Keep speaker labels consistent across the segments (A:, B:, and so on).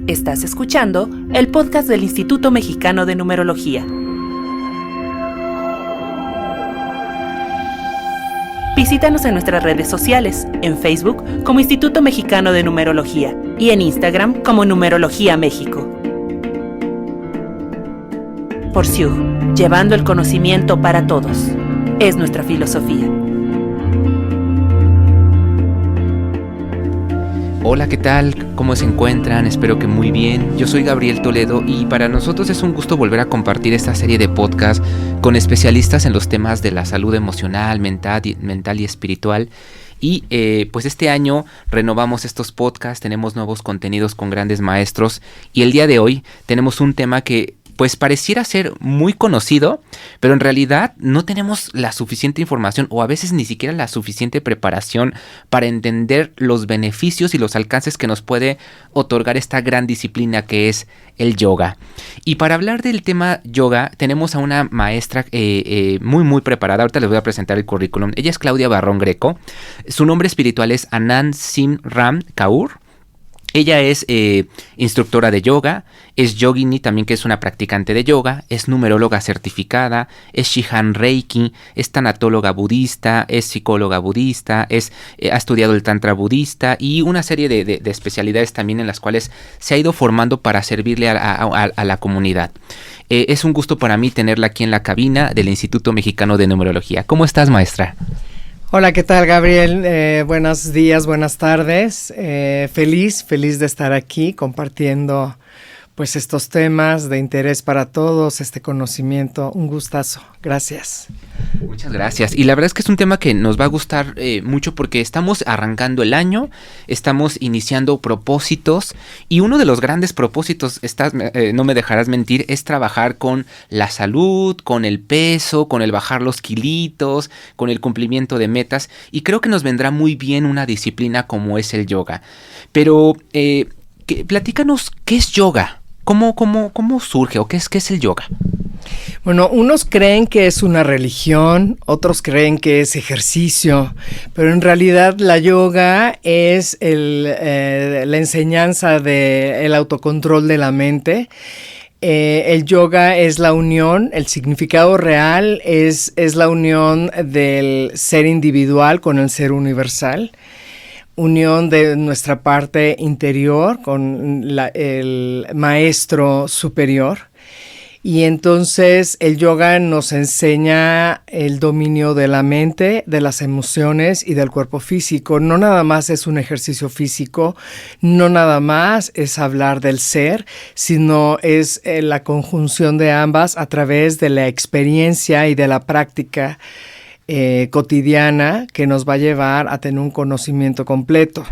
A: Estás escuchando el podcast del Instituto Mexicano de Numerología. Visítanos en nuestras redes sociales, en Facebook como Instituto Mexicano de Numerología y en Instagram como Numerología México. Por SIUG, llevando el conocimiento para todos. Es nuestra filosofía.
B: Hola, ¿qué tal? ¿Cómo se encuentran? Espero que muy bien. Yo soy Gabriel Toledo y para nosotros es un gusto volver a compartir esta serie de podcasts con especialistas en los temas de la salud emocional, mental y espiritual. Y pues este año renovamos estos podcasts, tenemos nuevos contenidos con grandes maestros y el día de hoy tenemos un tema que pues pareciera ser muy conocido, pero en realidad no tenemos la suficiente información o a veces ni siquiera la suficiente preparación para entender los beneficios y los alcances que nos puede otorgar esta gran disciplina que es el yoga. Y para hablar del tema yoga tenemos a una maestra muy preparada. Ahorita les voy a presentar el currículum. Ella es Claudia Barrón Greco. Su nombre espiritual es Anand Simran Kaur. Ella es instructora de yoga, es yogini también, que es una practicante de yoga, es numeróloga certificada, es Shihan Reiki, es tanatóloga budista, es psicóloga budista, ha estudiado el tantra budista y una serie de especialidades también en las cuales se ha ido formando para servirle a la comunidad. Es un gusto para mí tenerla aquí en la cabina del Instituto Mexicano de Numerología. ¿Cómo estás, maestra?
C: Hola, ¿qué tal, Gabriel? Buenos días, buenas tardes. Feliz de estar aquí compartiendo pues estos temas de interés para todos, este conocimiento. Un gustazo. Gracias.
B: Muchas gracias. Y la verdad es que es un tema que nos va a gustar mucho porque estamos arrancando el año, estamos iniciando propósitos y uno de los grandes propósitos, no me dejarás mentir, es trabajar con la salud, con el peso, con el bajar los kilitos, con el cumplimiento de metas y creo que nos vendrá muy bien una disciplina como es el yoga. Pero platícanos, ¿qué es yoga? ¿Cómo surge o qué es el yoga?
C: Bueno, unos creen que es una religión, otros creen que es ejercicio, pero en realidad la yoga es la enseñanza del autocontrol de la mente. El yoga es la unión, el significado real es la unión del ser individual con el ser universal. Unión de nuestra parte interior con el maestro superior. Y entonces el yoga nos enseña el dominio de la mente, de las emociones y del cuerpo físico. No nada más es un ejercicio físico, no nada más es hablar del ser, sino es la conjunción de ambas a través de la experiencia y de la práctica cotidiana que nos va a llevar a tener un conocimiento completo.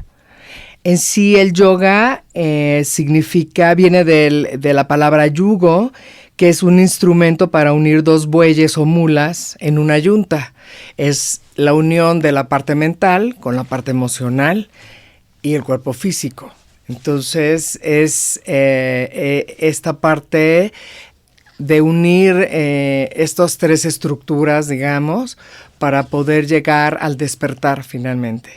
C: En sí el yoga viene de la palabra yugo, que es un instrumento para unir dos bueyes o mulas en una yunta. Es la unión de la parte mental con la parte emocional y el cuerpo físico. Entonces es esta parte de unir estas tres estructuras, digamos, para poder llegar al despertar finalmente.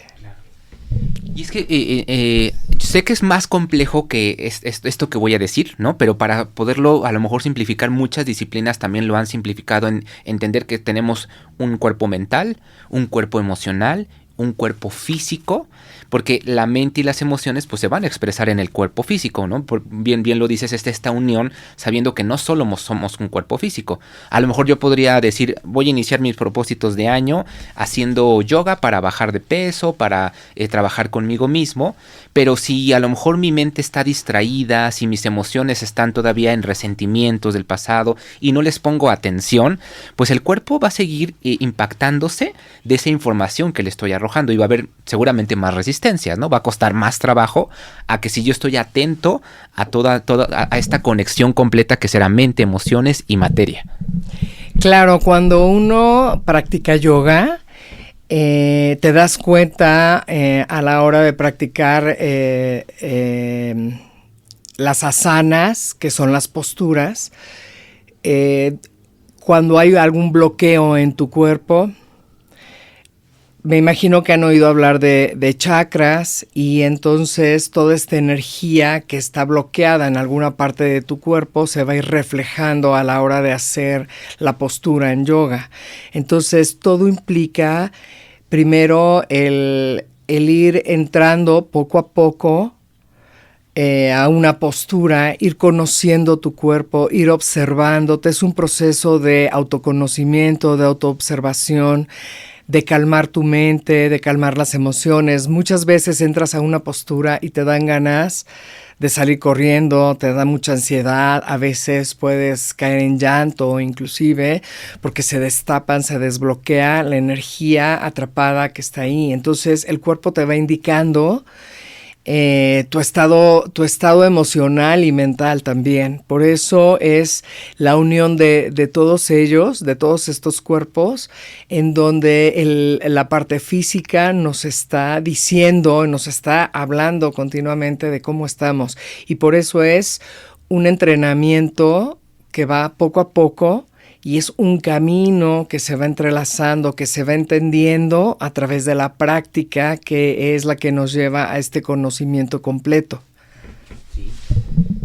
B: Y es que sé que es más complejo que esto que voy a decir, ¿no? Pero para poderlo a lo mejor simplificar, muchas disciplinas también lo han simplificado en entender que tenemos un cuerpo mental, un cuerpo emocional, un cuerpo físico, porque la mente y las emociones pues se van a expresar en el cuerpo físico, ¿no? Bien lo dices, esta unión, sabiendo que no solo somos un cuerpo físico. A lo mejor yo podría decir, voy a iniciar mis propósitos de año haciendo yoga para bajar de peso, para trabajar conmigo mismo, pero si a lo mejor mi mente está distraída, si mis emociones están todavía en resentimientos del pasado y no les pongo atención, pues el cuerpo va a seguir impactándose de esa información que le estoy arrojando y va a haber seguramente más resistencias, ¿no? Va a costar más trabajo a que si yo estoy atento a a esta conexión completa que será mente, emociones y materia.
C: Claro, cuando uno practica yoga, te das cuenta a la hora de practicar las asanas, que son las posturas, cuando hay algún bloqueo en tu cuerpo, me imagino que han oído hablar de chakras, y entonces toda esta energía que está bloqueada en alguna parte de tu cuerpo se va a ir reflejando a la hora de hacer la postura en yoga. Entonces todo implica primero el ir entrando poco a poco a una postura, ir conociendo tu cuerpo, ir observándote. Es un proceso de autoconocimiento, de autoobservación, de calmar tu mente, de calmar las emociones. Muchas veces entras a una postura y te dan ganas de salir corriendo, te da mucha ansiedad, a veces puedes caer en llanto inclusive, porque se destapan, se desbloquea la energía atrapada que está ahí. Entonces el cuerpo te va indicando tu estado emocional y mental también. Por eso es la unión de todos ellos, de todos estos cuerpos, en donde la parte física nos está diciendo, nos está hablando continuamente de cómo estamos. Y por eso es un entrenamiento que va poco a poco, y es un camino que se va entrelazando, que se va entendiendo a través de la práctica, que es la que nos lleva a este conocimiento completo.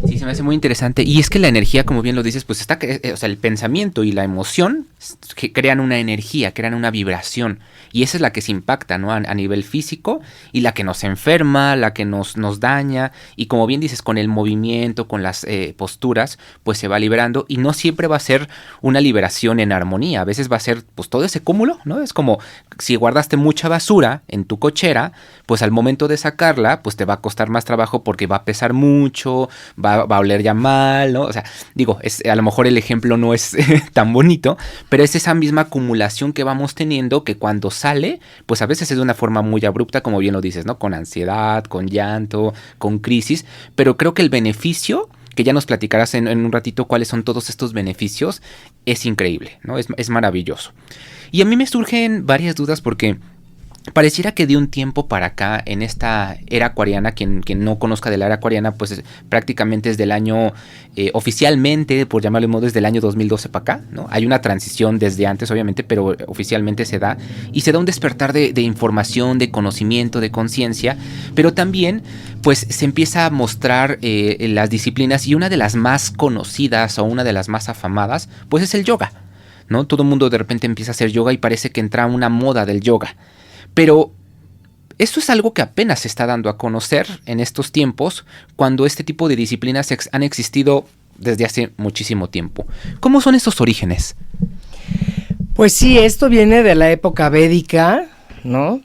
B: Sí, se me hace muy interesante. Y es que la energía, como bien lo dices, pues está, o sea, el pensamiento y la emoción que crean una energía, crean una vibración. Y esa es la que se impacta, ¿no? A nivel físico, y la que nos enferma, la que nos daña. Y como bien dices, con el movimiento, con las posturas, pues se va liberando. Y no siempre va a ser una liberación en armonía. A veces va a ser pues todo ese cúmulo, ¿no? Es como si guardaste mucha basura en tu cochera, pues al momento de sacarla, pues te va a costar más trabajo porque va a pesar mucho, va a oler ya mal, ¿no? O sea, digo, a lo mejor el ejemplo no es tan bonito, pero es esa misma acumulación que vamos teniendo, que cuando sale, pues a veces es de una forma muy abrupta, como bien lo dices, ¿no? Con ansiedad, con llanto, con crisis, pero creo que el beneficio, que ya nos platicarás en un ratito cuáles son todos estos beneficios, es increíble, ¿no? Es maravilloso. Y a mí me surgen varias dudas porque pareciera que de un tiempo para acá, en esta era acuariana, quien no conozca de la era acuariana, pues prácticamente es del año, oficialmente, por llamarlo de modo, es del año 2012 para acá, ¿no? Hay una transición desde antes, obviamente, pero oficialmente se da, y se da un despertar de información, de conocimiento, de conciencia, pero también, pues, se empieza a mostrar las disciplinas, y una de las más conocidas o una de las más afamadas, pues es el yoga, ¿no? Todo el mundo de repente empieza a hacer yoga y parece que entra una moda del yoga. Pero esto es algo que apenas se está dando a conocer en estos tiempos, cuando este tipo de disciplinas han existido desde hace muchísimo tiempo. ¿Cómo son esos orígenes?
C: Pues sí, esto viene de la época védica, ¿no?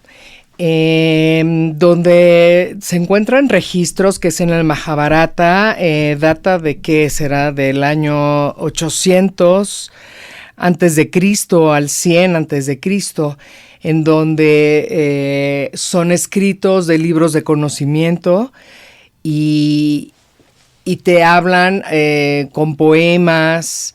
C: Donde se encuentran registros, que es en el Mahabharata, data de ¿qué será? Del año 800 antes de Cristo al 100 antes de Cristo, en donde son escritos de libros de conocimiento y te hablan con poemas.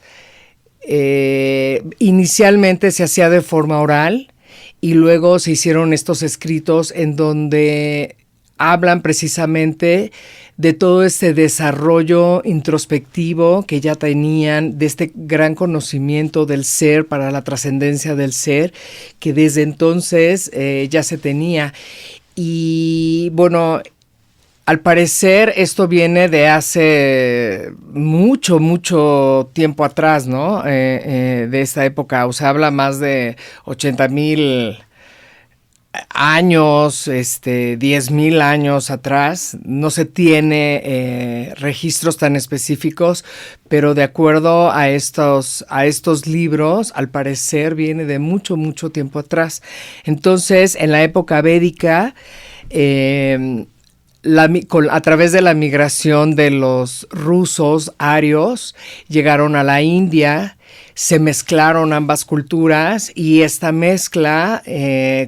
C: Inicialmente se hacía de forma oral y luego se hicieron estos escritos en donde hablan precisamente de todo este desarrollo introspectivo que ya tenían, de este gran conocimiento del ser para la trascendencia del ser, que desde entonces ya se tenía. Y bueno, al parecer esto viene de hace mucho tiempo atrás, ¿no? De esta época, o sea, habla más de 80,000 años, 10,000 años atrás. No se tiene registros tan específicos, pero de acuerdo a estos libros, al parecer viene de mucho tiempo atrás. Entonces, en la época védica, a través de la migración de los rusos arios, llegaron a la India, se mezclaron ambas culturas, y esta mezcla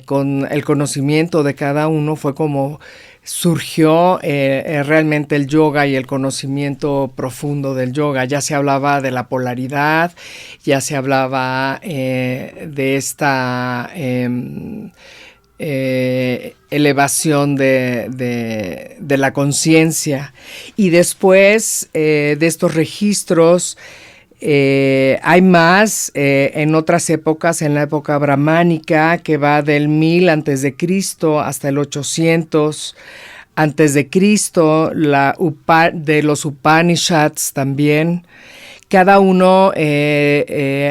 C: con el conocimiento de cada uno fue como surgió realmente el yoga y el conocimiento profundo del yoga. Ya se hablaba de la polaridad, ya se hablaba de esta elevación de la conciencia, y después de estos registros Hay más en otras épocas, en la época brahmánica, que va del 1000 antes de Cristo hasta el 800 antes de Cristo, de los Upanishads también. Cada uno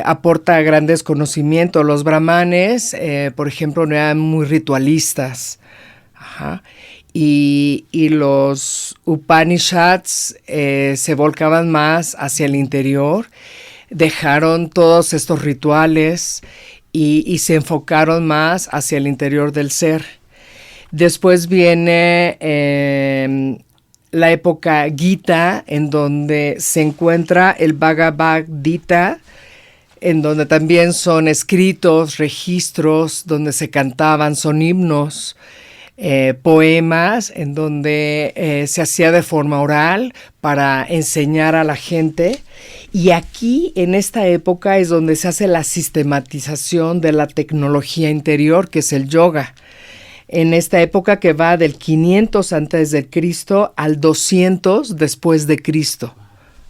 C: aporta grandes conocimientos. Los brahmanes, por ejemplo, no eran muy ritualistas. Ajá. Y los Upanishads se volcaban más hacia el interior, dejaron todos estos rituales y se enfocaron más hacia el interior del ser. Después viene la época Gita, en donde se encuentra el Bhagavad Gita, en donde también son escritos, registros, donde se cantaban, son himnos, poemas, en donde se hacía de forma oral para enseñar a la gente. Y aquí, en esta época, es donde se hace la sistematización de la tecnología interior, que es el yoga. En esta época que va del 500 antes de Cristo al 200 después de Cristo.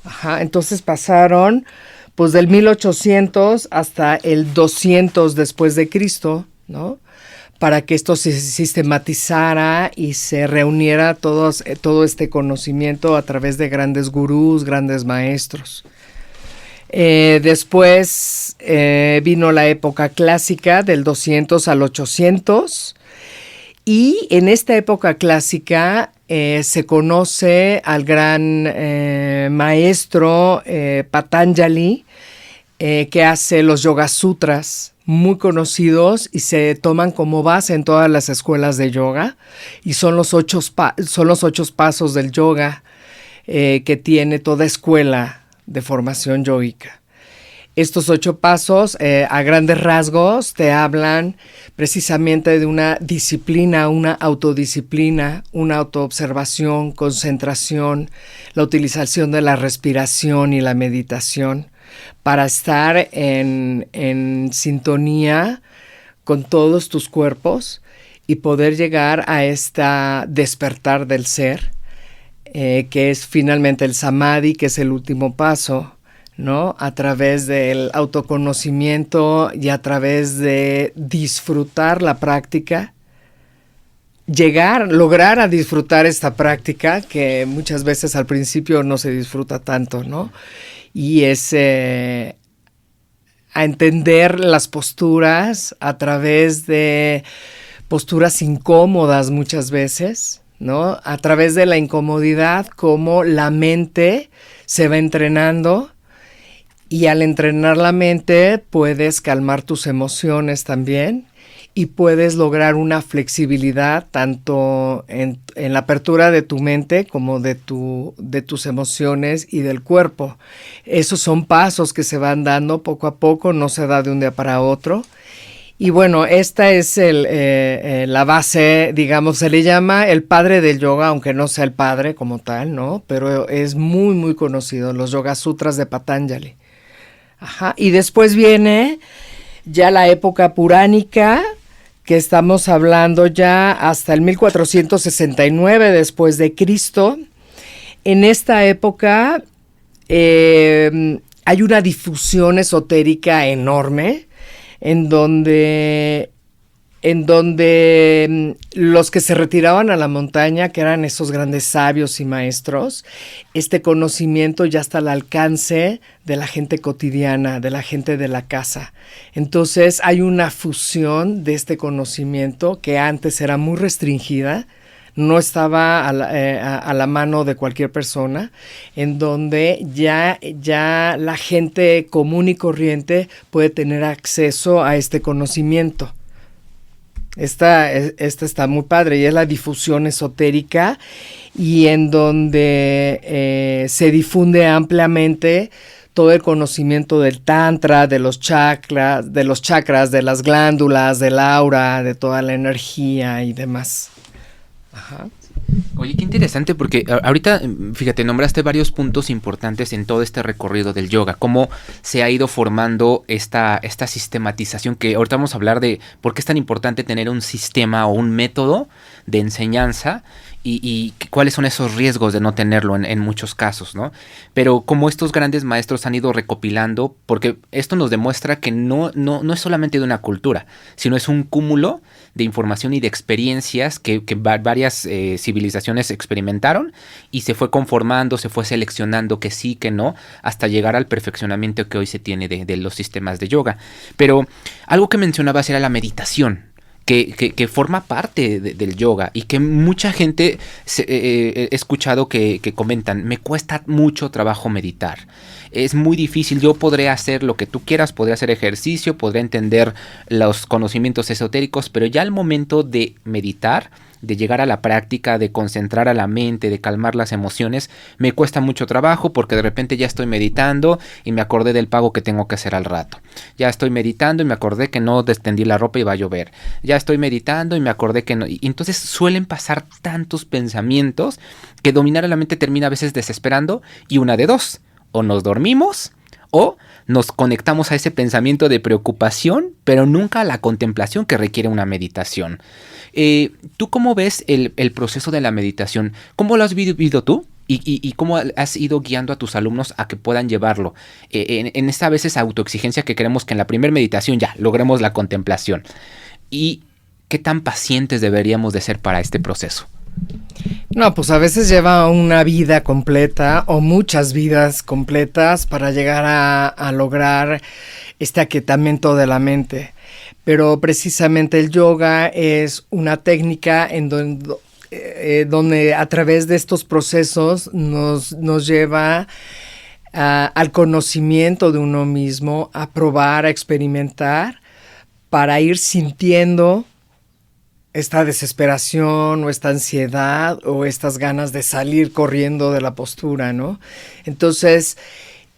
C: Ajá, entonces pasaron pues del 1800 hasta el 200 después de Cristo, ¿no? Para que esto se sistematizara y se reuniera todo este conocimiento a través de grandes gurús, grandes maestros. Después vino la época clásica del 200 al 800. Y en esta época clásica se conoce al gran maestro Patanjali, que hace los Yoga Sutras, muy conocidos y se toman como base en todas las escuelas de yoga. Y son los 8 pasos del yoga que tiene toda escuela de formación yógica. Estos 8 pasos, a grandes rasgos, te hablan precisamente de una disciplina, una autodisciplina, una autoobservación, concentración, la utilización de la respiración y la meditación para estar en sintonía con todos tus cuerpos y poder llegar a esta despertar del ser, que es finalmente el samadhi, que es el último paso, ¿no? A través del autoconocimiento y a través de disfrutar la práctica, lograr a disfrutar esta práctica que muchas veces al principio no se disfruta tanto, ¿no? Y es a entender las posturas a través de posturas incómodas muchas veces, ¿no? A través de la incomodidad, como la mente se va entrenando. Y al entrenar la mente puedes calmar tus emociones también y puedes lograr una flexibilidad tanto en la apertura de tu mente como de tus emociones y del cuerpo. Esos son pasos que se van dando poco a poco, no se da de un día para otro. Y bueno, esta es la base, digamos, se le llama el padre del yoga, aunque no sea el padre como tal, ¿no? Pero es muy, muy conocido, los Yoga Sutras de Patanjali. Ajá. Y después viene ya la época puránica, que estamos hablando ya hasta el 1469 después de Cristo. En esta época hay una difusión esotérica enorme, en donde los que se retiraban a la montaña, que eran esos grandes sabios y maestros, este conocimiento ya está al alcance de la gente cotidiana, de la gente de la casa. Entonces hay una fusión de este conocimiento que antes era muy restringida, no estaba a la mano de cualquier persona, en donde ya la gente común y corriente puede tener acceso a este conocimiento. Esta está muy padre y es la difusión esotérica, y en donde se difunde ampliamente todo el conocimiento del tantra, de los chakras, de las glándulas, del aura, de toda la energía y demás. Ajá.
B: Oye, qué interesante, porque ahorita, fíjate, nombraste varios puntos importantes en todo este recorrido del yoga, cómo se ha ido formando esta sistematización, que ahorita vamos a hablar de por qué es tan importante tener un sistema o un método de enseñanza y cuáles son esos riesgos de no tenerlo en muchos casos, ¿no? Pero como estos grandes maestros han ido recopilando, porque esto nos demuestra que no es solamente de una cultura, sino es un cúmulo de información y de experiencias que varias civilizaciones experimentaron y se fue conformando, se fue seleccionando que sí, que no, hasta llegar al perfeccionamiento que hoy se tiene de los sistemas de yoga. Pero algo que mencionabas era la meditación. Que forma parte del yoga y que mucha gente he escuchado que comentan, me cuesta mucho trabajo meditar, es muy difícil, yo podré hacer lo que tú quieras, podré hacer ejercicio, podré entender los conocimientos esotéricos, pero ya al momento de meditar, de llegar a la práctica, de concentrar a la mente, de calmar las emociones, me cuesta mucho trabajo porque de repente ya estoy meditando y me acordé del pago que tengo que hacer al rato. Ya estoy meditando y me acordé que no destendí la ropa y va a llover. Ya estoy meditando y me acordé que no. Y entonces suelen pasar tantos pensamientos que dominar a la mente termina a veces desesperando y una de dos. O nos dormimos o nos conectamos a ese pensamiento de preocupación, pero nunca a la contemplación que requiere una meditación. ¿Tú cómo ves el proceso de la meditación? ¿Cómo lo has vivido tú? ¿Y cómo has ido guiando a tus alumnos a que puedan llevarlo? En esta a veces autoexigencia que queremos que en la primera meditación ya logremos la contemplación. ¿Y qué tan pacientes deberíamos de ser para este proceso?
C: No, pues a veces lleva una vida completa o muchas vidas completas para llegar a lograr este aquietamiento de la mente. Pero precisamente el yoga es una técnica en donde a través de estos procesos nos lleva al conocimiento de uno mismo, a probar, a experimentar, para ir sintiendo esta desesperación o esta ansiedad o estas ganas de salir corriendo de la postura, ¿no? Entonces,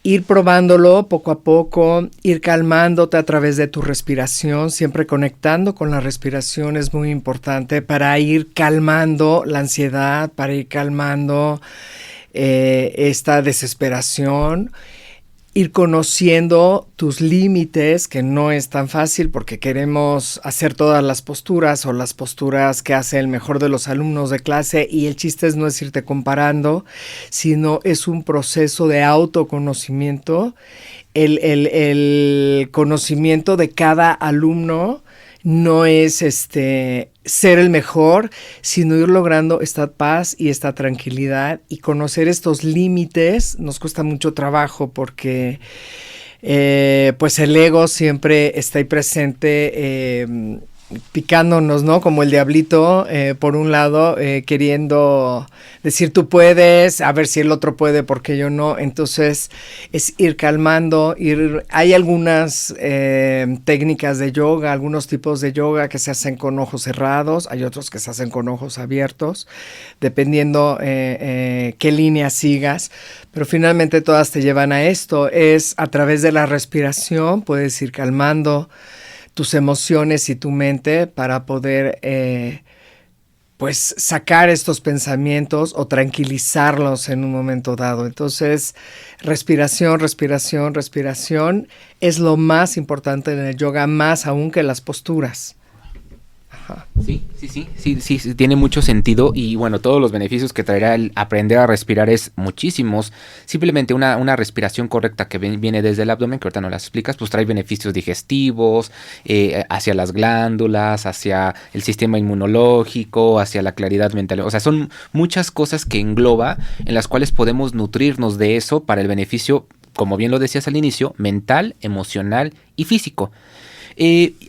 C: ir probándolo poco a poco, ir calmándote a través de tu respiración, siempre conectando con la respiración es muy importante para ir calmando la ansiedad, para ir calmando esta desesperación, ir conociendo tus límites, que no es tan fácil porque queremos hacer todas las posturas o las posturas que hace el mejor de los alumnos de clase, y el chiste no es irte comparando, sino es un proceso de autoconocimiento. El conocimiento de cada alumno no es ser el mejor, sino ir logrando esta paz y esta tranquilidad y conocer estos límites. Nos cuesta mucho trabajo porque pues el ego siempre está ahí presente, picándonos, ¿no? Como el diablito, por un lado, queriendo decir tú puedes, a ver si el otro puede, porque yo no. Entonces es ir calmando, hay algunas técnicas de yoga, algunos tipos de yoga que se hacen con ojos cerrados, hay otros que se hacen con ojos abiertos, dependiendo qué línea sigas, pero finalmente todas te llevan a esto. Es a través de la respiración, puedes ir calmando tus emociones y tu mente para poder pues sacar estos pensamientos o tranquilizarlos en un momento dado. Entonces, respiración, respiración, respiración es lo más importante en el yoga, más aún que las posturas. Ajá.
B: Sí, tiene mucho sentido y bueno, todos los beneficios que traerá el aprender a respirar es muchísimos. Simplemente una respiración correcta que viene desde el abdomen, que ahorita no las explicas, pues trae beneficios digestivos, hacia las glándulas, hacia el sistema inmunológico, hacia la claridad mental. O sea, son muchas cosas que engloba, en las cuales podemos nutrirnos de eso para el beneficio, como bien lo decías al inicio, mental, emocional y físico.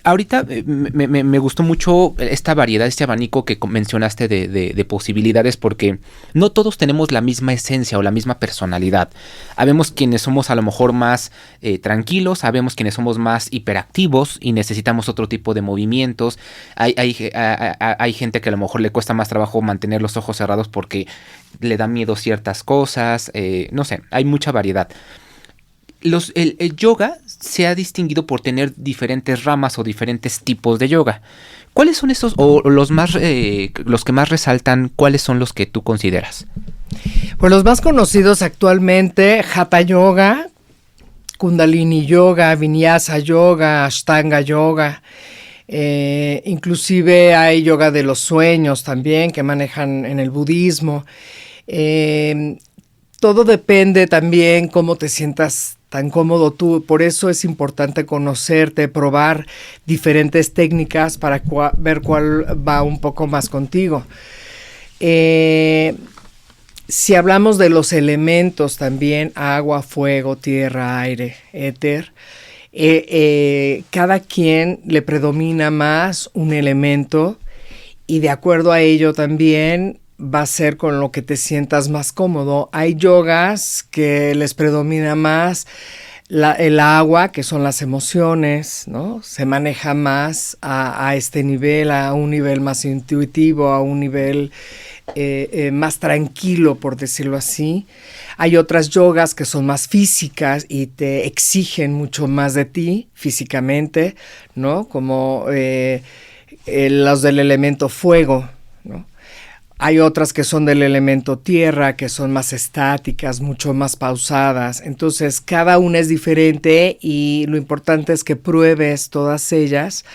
B: Ahorita me gustó mucho esta variedad, este abanico que mencionaste de posibilidades, porque no todos tenemos la misma esencia o la misma personalidad. Habemos quienes somos a lo mejor más tranquilos, habemos quienes somos más hiperactivos y necesitamos otro tipo de movimientos. Hay gente que a lo mejor le cuesta más trabajo mantener los ojos cerrados porque le da miedo ciertas cosas, no sé, hay mucha variedad. El yoga se ha distinguido por tener diferentes ramas o diferentes tipos de yoga. ¿Cuáles son estos, o los que más resaltan, cuáles son los que tú consideras?
C: Pues los más conocidos actualmente, Hatha Yoga, Kundalini Yoga, Vinyasa Yoga, Ashtanga Yoga. Inclusive hay yoga de los sueños también que manejan en el budismo. Todo depende también cómo te sientas tan cómodo tú. Por eso es importante conocerte, probar diferentes técnicas para ver cuál va un poco más contigo. Si hablamos de los elementos también, agua, fuego, tierra, aire, éter, cada quien le predomina más un elemento y de acuerdo a ello también va a ser con lo que te sientas más cómodo. Hay yogas que les predomina más el agua, que son las emociones, ¿no? Se maneja más a este nivel, a un nivel más intuitivo, a un nivel más tranquilo, por decirlo así. Hay otras yogas que son más físicas y te exigen mucho más de ti físicamente, ¿no? Como los del elemento fuego, ¿no? Hay otras que son del elemento tierra, que son más estáticas, mucho más pausadas. Entonces, cada una es diferente y lo importante es que pruebes todas ellas.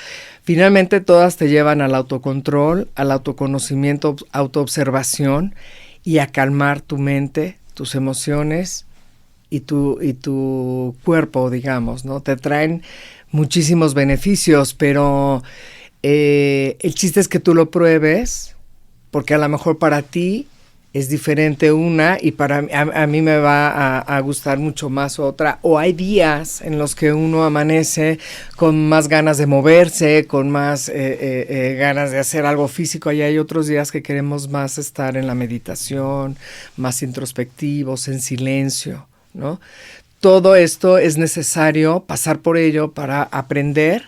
C: Finalmente, todas te llevan al autocontrol, al autoconocimiento, autoobservación y a calmar tu mente, tus emociones y tu cuerpo, digamos, ¿no? Te traen muchísimos beneficios, pero el chiste es que tú lo pruebes, porque a lo mejor para ti es diferente una y a mí me va a gustar mucho más otra. O hay días en los que uno amanece con más ganas de moverse, con más ganas de hacer algo físico, y hay otros días que queremos más estar en la meditación, más introspectivos, en silencio, ¿no? Todo esto es necesario pasar por ello para aprender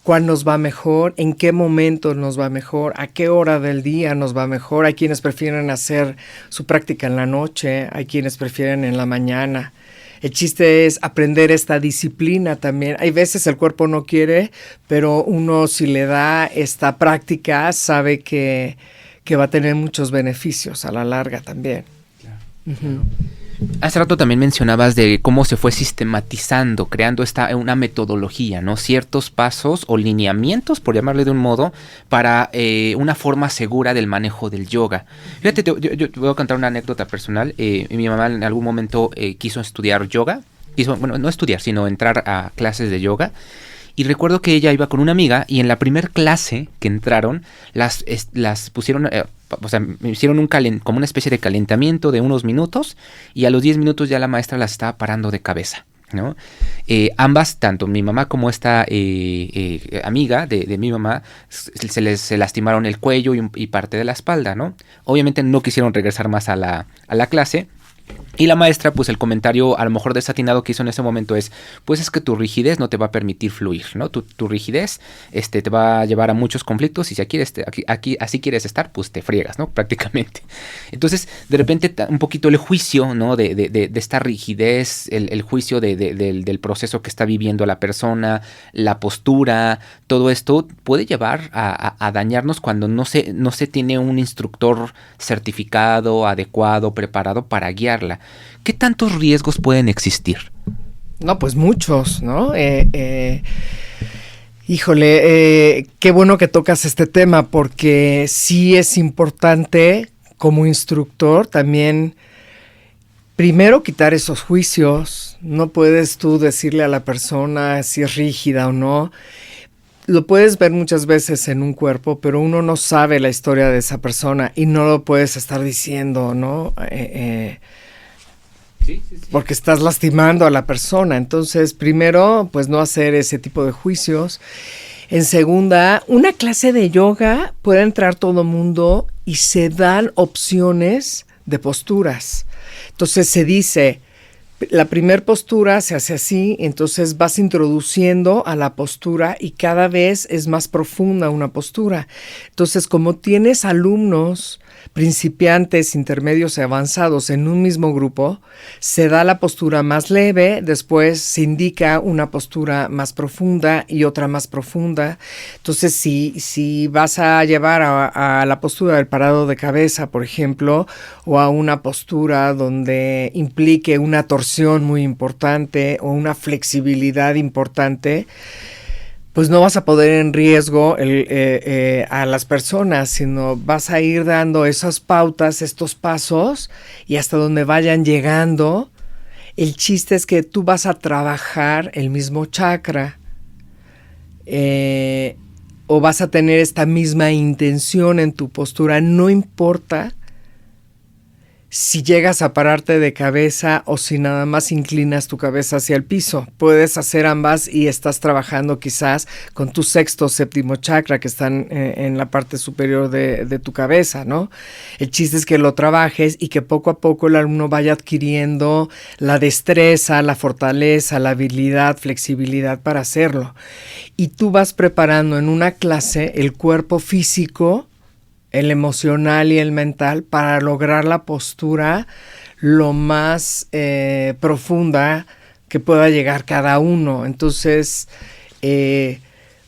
C: cuál nos va mejor, en qué momento nos va mejor, a qué hora del día nos va mejor. Hay quienes prefieren hacer su práctica en la noche, hay quienes prefieren en la mañana. El chiste es aprender esta disciplina también. Hay veces el cuerpo no quiere, pero uno si le da esta práctica sabe que va a tener muchos beneficios a la larga también.
B: Claro, claro. Hace rato también mencionabas de cómo se fue sistematizando, creando una metodología, ¿no? Ciertos pasos o lineamientos, por llamarle de un modo, para una forma segura del manejo del yoga. Fíjate, yo te voy a contar una anécdota personal. Mi mamá en algún momento quiso estudiar yoga. Bueno, no estudiar, sino entrar a clases de yoga. Y recuerdo que ella iba con una amiga y en la primer clase que entraron, las pusieron, o sea, me hicieron como una especie de calentamiento de unos minutos y a los 10 minutos ya la maestra las estaba parando de cabeza, ¿no? Ambas, tanto mi mamá como esta amiga de mi mamá, se lastimaron el cuello y parte de la espalda, ¿no? Obviamente no quisieron regresar más a la clase. Y la maestra, pues el comentario a lo mejor desatinado que hizo en ese momento es, pues es que tu rigidez no te va a permitir fluir, ¿no? Tu rigidez te va a llevar a muchos conflictos y si aquí así quieres estar, pues te friegas, ¿no? Prácticamente. Entonces, de repente, un poquito el juicio, ¿no? De esta rigidez, el juicio del proceso que está viviendo la persona, la postura, todo esto puede llevar a dañarnos cuando no se tiene un instructor certificado, adecuado, preparado para guiarla. ¿Qué tantos riesgos pueden existir?
C: No, pues muchos, ¿no? Híjole, qué bueno que tocas este tema porque sí es importante como instructor también primero quitar esos juicios. No puedes tú decirle a la persona si es rígida o no. Lo puedes ver muchas veces en un cuerpo, pero uno no sabe la historia de esa persona y no lo puedes estar diciendo, ¿no? Sí. Porque estás lastimando a la persona. Entonces, primero, pues no hacer ese tipo de juicios. En segunda, una clase de yoga puede entrar todo mundo y se dan opciones de posturas. Entonces se dice, la primera postura se hace así, entonces vas introduciendo a la postura y cada vez es más profunda una postura. Entonces, como tienes alumnos principiantes, intermedios y avanzados en un mismo grupo, se da la postura más leve, después se indica una postura más profunda y otra más profunda. Entonces, si vas a llevar a la postura del parado de cabeza, por ejemplo, o a una postura donde implique una torsión muy importante o una flexibilidad importante, pues no vas a poner en riesgo a las personas, sino vas a ir dando esas pautas, estos pasos, y hasta donde vayan llegando. El chiste es que tú vas a trabajar el mismo chakra, o vas a tener esta misma intención en tu postura, no importa si llegas a pararte de cabeza o si nada más inclinas tu cabeza hacia el piso. Puedes hacer ambas y estás trabajando quizás con tu sexto, séptimo chakra que están en la parte superior de tu cabeza, ¿no? El chiste es que lo trabajes y que poco a poco el alumno vaya adquiriendo la destreza, la fortaleza, la habilidad, flexibilidad para hacerlo. Y tú vas preparando en una clase el cuerpo físico, el emocional y el mental para lograr la postura lo más profunda que pueda llegar cada uno. Entonces,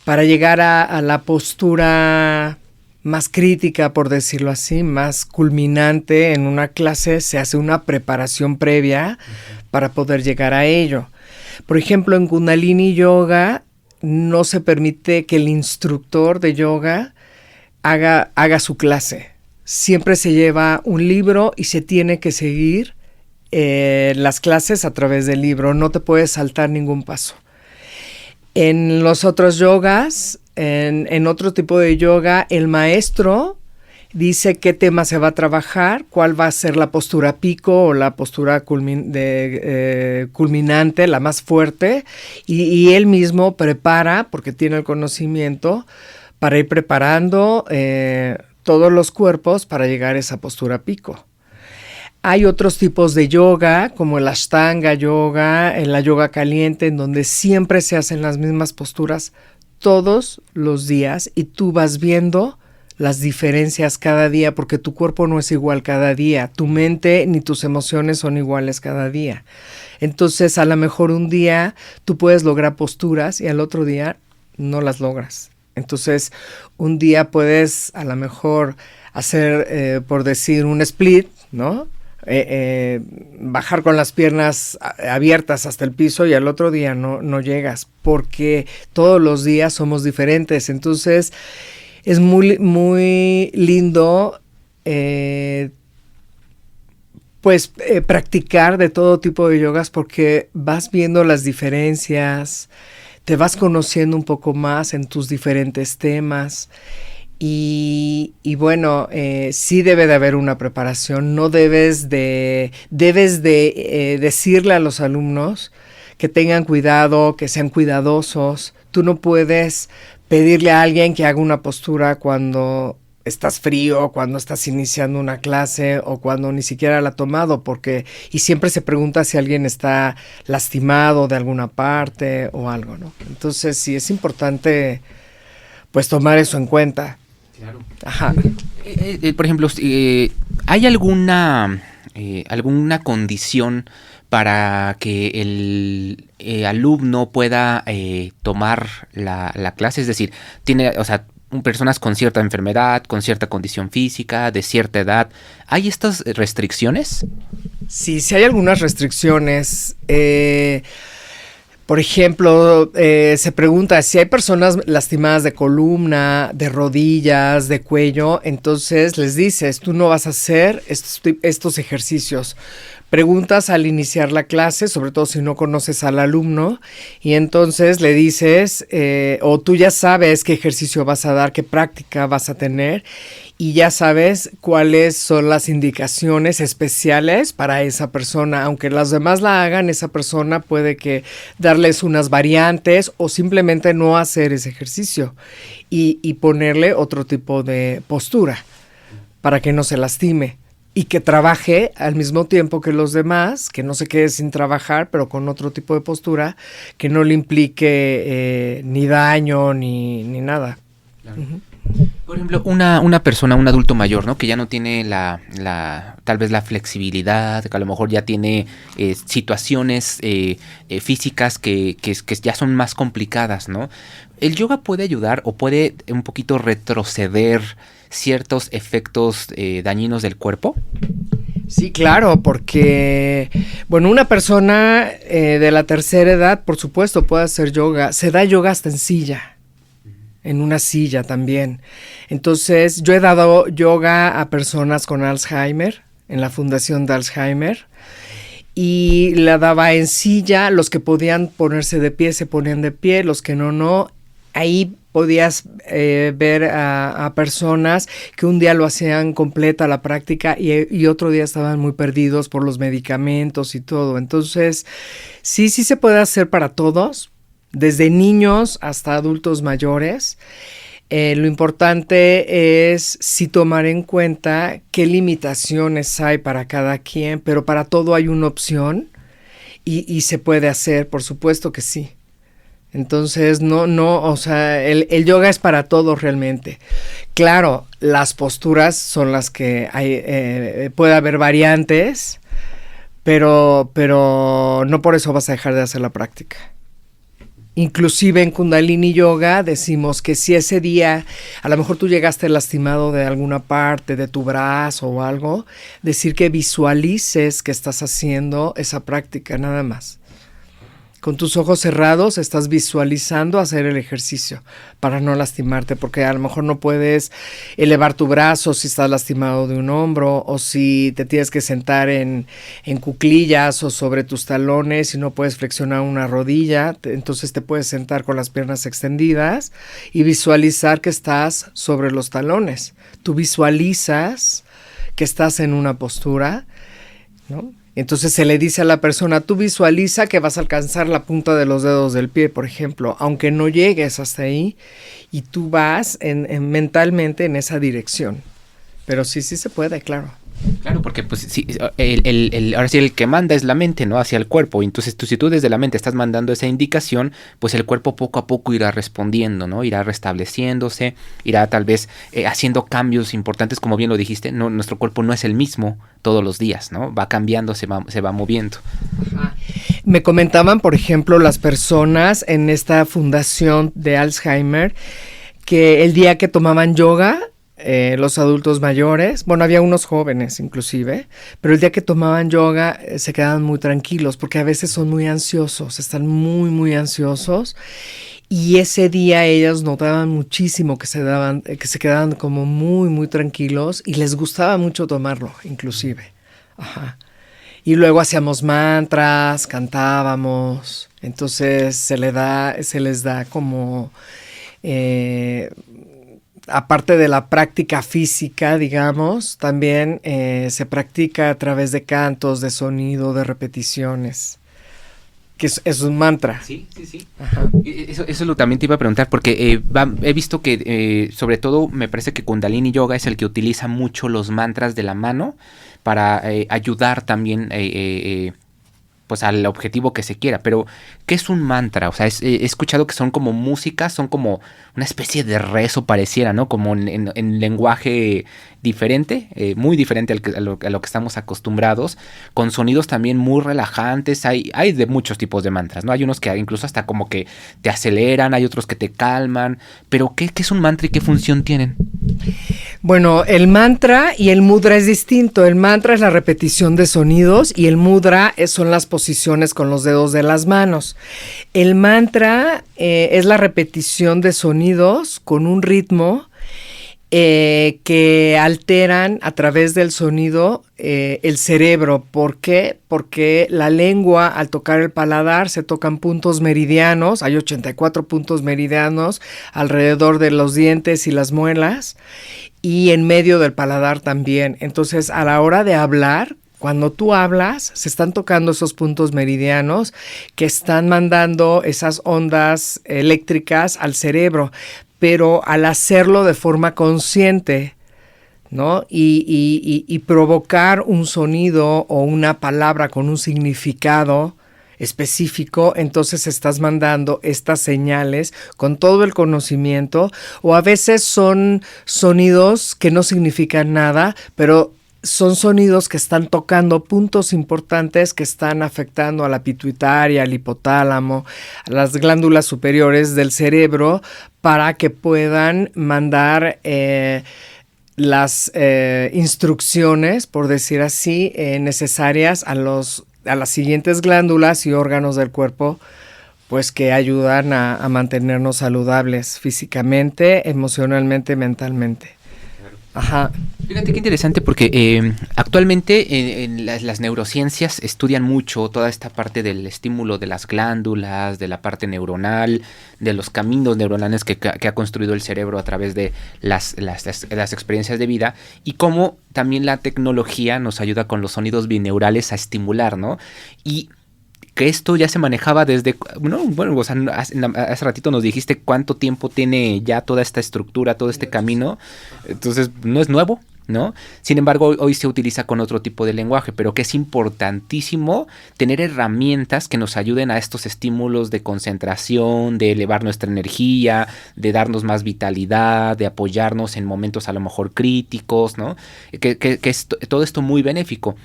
C: para llegar a la postura más crítica, por decirlo así, más culminante en una clase, se hace una preparación previa para poder llegar a ello. Por ejemplo, en Kundalini Yoga no se permite que el instructor de yoga haga su clase. Siempre se lleva un libro y se tiene que seguir las clases a través del libro. No te puedes saltar ningún paso. En los otros yogas, en otro tipo de yoga, el maestro dice qué tema se va a trabajar, cuál va a ser la postura pico o la postura culminante, la más fuerte, y él mismo prepara, porque tiene el conocimiento, para ir preparando todos los cuerpos para llegar a esa postura pico. Hay otros tipos de yoga, como el Ashtanga yoga, la yoga caliente, en donde siempre se hacen las mismas posturas todos los días y tú vas viendo las diferencias cada día, porque tu cuerpo no es igual cada día, tu mente ni tus emociones son iguales cada día. Entonces, a lo mejor un día tú puedes lograr posturas y al otro día no las logras. Entonces, un día puedes a lo mejor hacer, por decir, un split, ¿no? Bajar con las piernas abiertas hasta el piso y al otro día no llegas, porque todos los días somos diferentes. Entonces, es muy lindo practicar de todo tipo de yogas, porque vas viendo las diferencias, te vas conociendo un poco más en tus diferentes temas y bueno, sí debe de haber una preparación. No debes de decirle a los alumnos que tengan cuidado, que sean cuidadosos. Tú no puedes pedirle a alguien que haga una postura cuando estás frío, cuando estás iniciando una clase o cuando ni siquiera la ha tomado, y siempre se pregunta si alguien está lastimado de alguna parte o algo, ¿no? Entonces sí es importante pues tomar eso en cuenta.
B: Claro.
C: Ajá.
B: Por ejemplo, ¿hay alguna condición para que el alumno pueda tomar la clase? Es decir, personas con cierta enfermedad, con cierta condición física, de cierta edad. ¿Hay estas restricciones?
C: Sí hay algunas restricciones. Por ejemplo, se pregunta si hay personas lastimadas de columna, de rodillas, de cuello. Entonces les dices, tú no vas a hacer estos ejercicios. Preguntas al iniciar la clase, sobre todo si no conoces al alumno, y entonces le dices, o tú ya sabes qué ejercicio vas a dar, qué práctica vas a tener, y ya sabes cuáles son las indicaciones especiales para esa persona. Aunque las demás la hagan, esa persona puede que darles unas variantes o simplemente no hacer ese ejercicio y ponerle otro tipo de postura para que no se lastime. Y que trabaje al mismo tiempo que los demás, que no se quede sin trabajar, pero con otro tipo de postura que no le implique ni daño ni nada.
B: Claro. Uh-huh. Por ejemplo, una persona, un adulto mayor, ¿no? Que ya no tiene tal vez la flexibilidad, que a lo mejor ya tiene situaciones físicas que ya son más complicadas, ¿no? ¿El yoga puede ayudar o puede un poquito retroceder ciertos efectos dañinos del cuerpo?
C: Sí, claro, porque, bueno, una persona de la tercera edad, por supuesto, puede hacer yoga. Se da yoga hasta en silla. en una silla también. Entonces, yo he dado yoga a personas con Alzheimer, en la Fundación de Alzheimer, y la daba en silla. Los que podían ponerse de pie se ponían de pie, los que no. Ahí podías ver a personas que un día lo hacían completa la práctica y otro día estaban muy perdidos por los medicamentos y todo. Entonces, sí se puede hacer para todos, desde niños hasta adultos mayores. Lo importante es sí tomar en cuenta qué limitaciones hay para cada quien, pero para todo hay una opción y se puede hacer, por supuesto que sí. Entonces, o sea, el yoga es para todos realmente. Claro, las posturas son las que hay, puede haber variantes, pero no por eso vas a dejar de hacer la práctica. Inclusive en Kundalini Yoga decimos que si ese día a lo mejor tú llegaste lastimado de alguna parte de tu brazo o algo, decir que visualices que estás haciendo esa práctica nada más. Con tus ojos cerrados estás visualizando hacer el ejercicio para no lastimarte, porque a lo mejor no puedes elevar tu brazo si estás lastimado de un hombro, o si te tienes que sentar en cuclillas o sobre tus talones y no puedes flexionar una rodilla. Entonces te puedes sentar con las piernas extendidas y visualizar que estás sobre los talones. Tú visualizas que estás en una postura, ¿no? Entonces se le dice a la persona, tú visualiza que vas a alcanzar la punta de los dedos del pie, por ejemplo, aunque no llegues hasta ahí, y tú vas mentalmente en esa dirección. Pero sí se puede, claro.
B: Claro, porque pues sí, ahora sí el que manda es la mente, ¿no? Hacia el cuerpo. Entonces si tú desde la mente estás mandando esa indicación, pues el cuerpo poco a poco irá respondiendo, ¿no? Irá restableciéndose, irá tal vez haciendo cambios importantes, como bien lo dijiste. No, nuestro cuerpo no es el mismo todos los días, ¿no? Va cambiando, se va moviendo.
C: Ajá. Me comentaban, por ejemplo, las personas en esta fundación de Alzheimer, que el día que tomaban yoga, los adultos mayores, bueno, había unos jóvenes inclusive, pero el día que tomaban yoga se quedaban muy tranquilos, porque a veces son muy ansiosos, están muy ansiosos, y ese día ellos notaban muchísimo que se quedaban como muy tranquilos, y les gustaba mucho tomarlo, inclusive. Ajá. Y luego hacíamos mantras, cantábamos, entonces se les da como aparte de la práctica física, digamos, también se practica a través de cantos, de sonido, de repeticiones, que es un mantra.
B: Sí. Ajá. Eso también te iba a preguntar, porque he visto que sobre todo me parece que Kundalini Yoga es el que utiliza mucho los mantras de la mano para ayudar también pues al objetivo que se quiera. Pero, ¿qué es un mantra? O sea, he escuchado que son como música, son como una especie de rezo pareciera, ¿no? Como en lenguaje diferente, muy diferente a lo que estamos acostumbrados, con sonidos también muy relajantes. Hay de muchos tipos de mantras, ¿no? Hay unos que incluso hasta como que te aceleran, hay otros que te calman. Pero, ¿qué es un mantra y qué función tienen?
C: Bueno, el mantra y el mudra es distinto. El mantra es la repetición de sonidos y el mudra son las posiciones con los dedos de las manos. El mantra es la repetición de sonidos con un ritmo que alteran a través del sonido el cerebro. ¿Por qué? Porque la lengua, al tocar el paladar, se tocan puntos meridianos. Hay 84 puntos meridianos alrededor de los dientes y las muelas, y en medio del paladar también. Entonces, a la hora de hablar, cuando tú hablas, se están tocando esos puntos meridianos que están mandando esas ondas eléctricas al cerebro, pero al hacerlo de forma consciente, ¿no? Y provocar un sonido o una palabra con un significado específico, entonces estás mandando estas señales con todo el conocimiento, o a veces son sonidos que no significan nada, pero son sonidos que están tocando puntos importantes que están afectando a la pituitaria, al hipotálamo, a las glándulas superiores del cerebro, para que puedan mandar las instrucciones, por decir así, necesarias a las siguientes glándulas y órganos del cuerpo pues que ayudan a mantenernos saludables físicamente, emocionalmente, mentalmente. Ajá.
B: Fíjate qué interesante porque actualmente en las neurociencias estudian mucho toda esta parte del estímulo de las glándulas, de la parte neuronal, de los caminos neuronales que ha construido el cerebro a través de las experiencias de vida, y cómo también la tecnología nos ayuda con los sonidos bineurales a estimular, ¿no? Y que esto ya se manejaba desde, ¿no? Bueno, o sea, hace ratito nos dijiste cuánto tiempo tiene ya toda esta estructura, todo este camino, entonces no es nuevo, ¿no? Sin embargo, hoy se utiliza con otro tipo de lenguaje, pero que es importantísimo tener herramientas que nos ayuden a estos estímulos de concentración, de elevar nuestra energía, de darnos más vitalidad, de apoyarnos en momentos a lo mejor críticos, ¿no? Que es todo esto muy benéfico.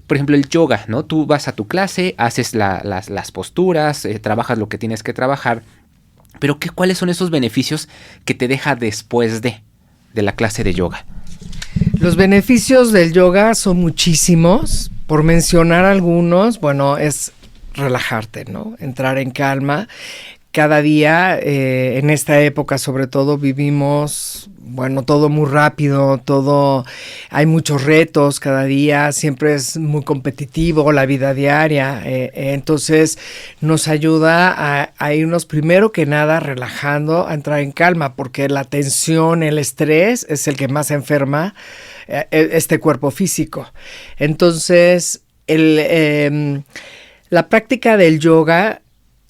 B: Por ejemplo, el yoga, ¿no? Tú vas a tu clase, haces las posturas, trabajas lo que tienes que trabajar, pero ¿cuáles son esos beneficios que te deja después de la clase de yoga?
C: Los beneficios del yoga son muchísimos. Por mencionar algunos, bueno, es relajarte, ¿no? Entrar en calma. Cada día, en esta época sobre todo, vivimos, bueno, todo muy rápido, hay muchos retos cada día, siempre es muy competitivo la vida diaria, entonces nos ayuda a irnos primero que nada relajando, a entrar en calma, porque la tensión, el estrés es el que más enferma este cuerpo físico. Entonces, la práctica del yoga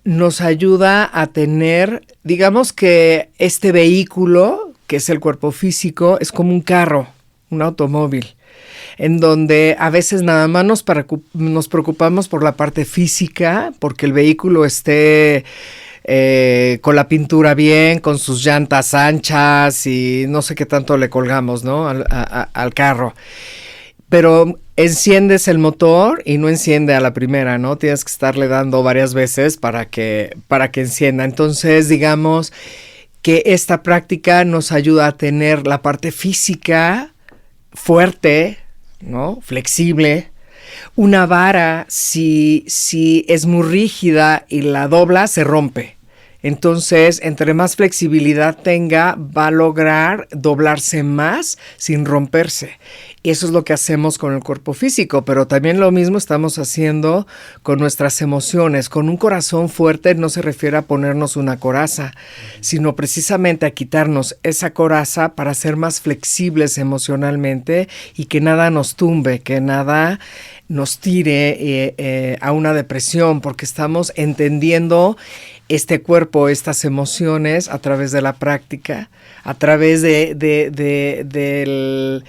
C: nos ayuda a tener, digamos que este vehículo, que es el cuerpo físico, es como un carro, un automóvil, en donde a veces nada más nos preocupamos por la parte física, porque el vehículo esté con la pintura bien, con sus llantas anchas y no sé qué tanto le colgamos, ¿no? al carro. Pero enciendes el motor y no enciende a la primera, ¿no? Tienes que estarle dando varias veces para que encienda. Entonces, digamos que esta práctica nos ayuda a tener la parte física fuerte, ¿no? Flexible. Una vara, si es muy rígida y la dobla, se rompe. Entonces, entre más flexibilidad tenga, va a lograr doblarse más sin romperse. Y eso es lo que hacemos con el cuerpo físico, pero también lo mismo estamos haciendo con nuestras emociones. Con un corazón fuerte no se refiere a ponernos una coraza, sino precisamente a quitarnos esa coraza para ser más flexibles emocionalmente y que nada nos tumbe, que nada nos tire a una depresión, porque estamos entendiendo este cuerpo, estas emociones a través de la práctica, a través del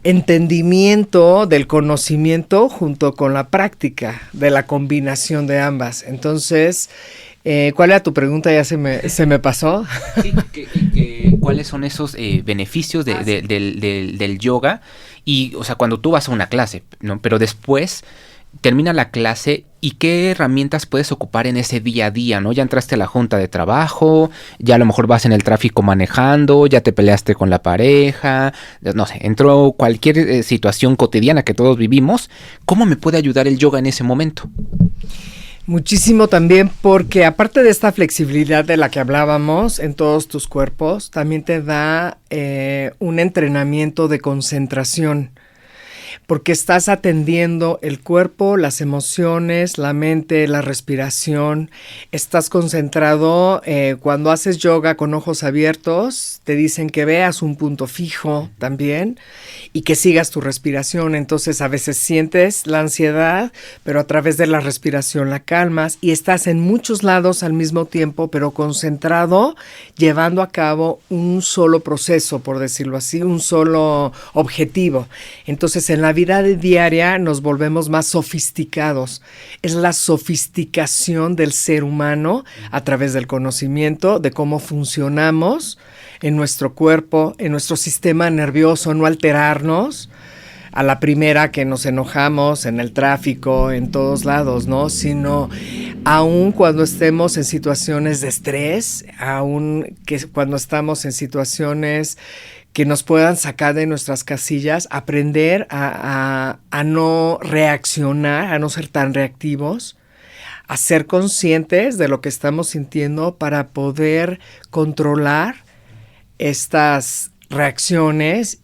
C: entendimiento, del conocimiento junto con la práctica, de la combinación de ambas. Entonces, ¿cuál era tu pregunta? Ya se me pasó.
B: Sí, ¿cuáles son esos beneficios del yoga? Y, o sea, cuando tú vas a una clase, ¿no? Pero después termina la clase y qué herramientas puedes ocupar en ese día a día, ¿no? Ya entraste a la junta de trabajo, ya a lo mejor vas en el tráfico manejando, ya te peleaste con la pareja, no sé, entró cualquier situación cotidiana que todos vivimos. ¿Cómo me puede ayudar el yoga en ese momento?
C: Muchísimo también, porque aparte de esta flexibilidad de la que hablábamos en todos tus cuerpos, también te da un entrenamiento de concentración, porque estás atendiendo el cuerpo, las emociones, la mente, la respiración. Estás concentrado. Cuando haces yoga con ojos abiertos, te dicen que veas un punto fijo también y que sigas tu respiración. Entonces a veces sientes la ansiedad, pero a través de la respiración la calmas y estás en muchos lados al mismo tiempo, pero concentrado, llevando a cabo un solo proceso, por decirlo así, un solo objetivo. Entonces en la vida diaria nos volvemos más sofisticados. Es la sofisticación del ser humano a través del conocimiento de cómo funcionamos en nuestro cuerpo, en nuestro sistema nervioso, no alterarnos a la primera que nos enojamos en el tráfico, en todos lados, ¿no? Sino aún cuando estemos en situaciones de estrés, aún que cuando estamos en situaciones que nos puedan sacar de nuestras casillas, aprender a no reaccionar, a no ser tan reactivos, a ser conscientes de lo que estamos sintiendo para poder controlar estas reacciones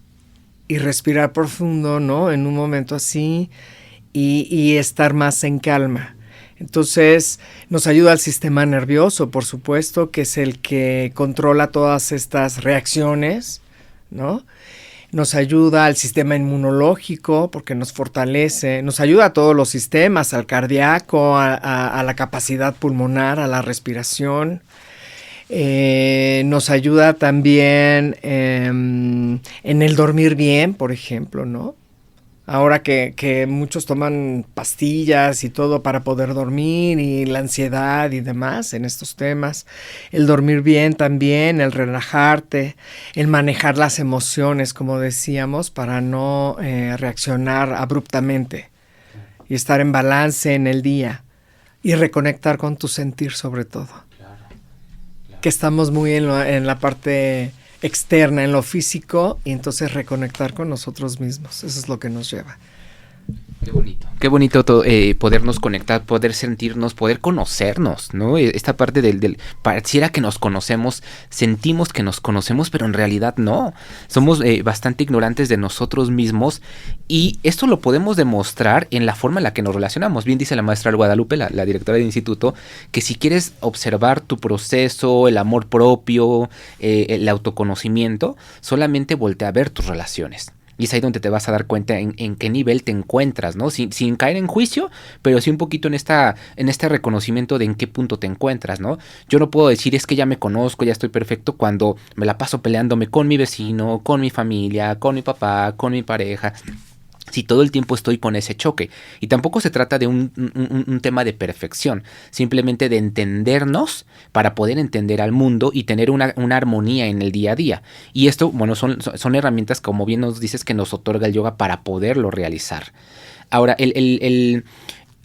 C: y respirar profundo, ¿no? En un momento así y estar más en calma. Entonces nos ayuda al sistema nervioso, por supuesto, que es el que controla todas estas reacciones, ¿no? Nos ayuda al sistema inmunológico porque nos fortalece, nos ayuda a todos los sistemas, al cardíaco, a la capacidad pulmonar, a la respiración. Nos ayuda también en el dormir bien, por ejemplo, ¿no? Ahora que muchos toman pastillas y todo para poder dormir y la ansiedad y demás en estos temas, el dormir bien también, el relajarte, el manejar las emociones, como decíamos, para no reaccionar abruptamente y estar en balance en el día y reconectar con tu sentir sobre todo. Que estamos muy en la parte externa, en lo físico, y entonces reconectar con nosotros mismos. Eso es lo que nos lleva.
B: Qué bonito. Qué bonito podernos conectar, poder sentirnos, poder conocernos, ¿no? Esta parte del pareciera que nos conocemos, sentimos que nos conocemos, pero en realidad no. Somos bastante ignorantes de nosotros mismos y esto lo podemos demostrar en la forma en la que nos relacionamos. Bien dice la maestra Guadalupe, la directora del instituto, que si quieres observar tu proceso, el amor propio, el autoconocimiento, solamente voltea a ver tus relaciones. Y es ahí donde te vas a dar cuenta en qué nivel te encuentras, ¿no? Sin caer en juicio, pero sí un poquito en este reconocimiento de en qué punto te encuentras, ¿no? Yo no puedo decir es que ya me conozco, ya estoy perfecto cuando me la paso peleándome con mi vecino, con mi familia, con mi papá, con mi pareja. Si todo el tiempo estoy con ese choque. Y tampoco se trata de un tema de perfección, simplemente de entendernos para poder entender al mundo y tener una armonía en el día a día. Y esto, bueno, son herramientas, como bien nos dices, que nos otorga el yoga para poderlo realizar. Ahora,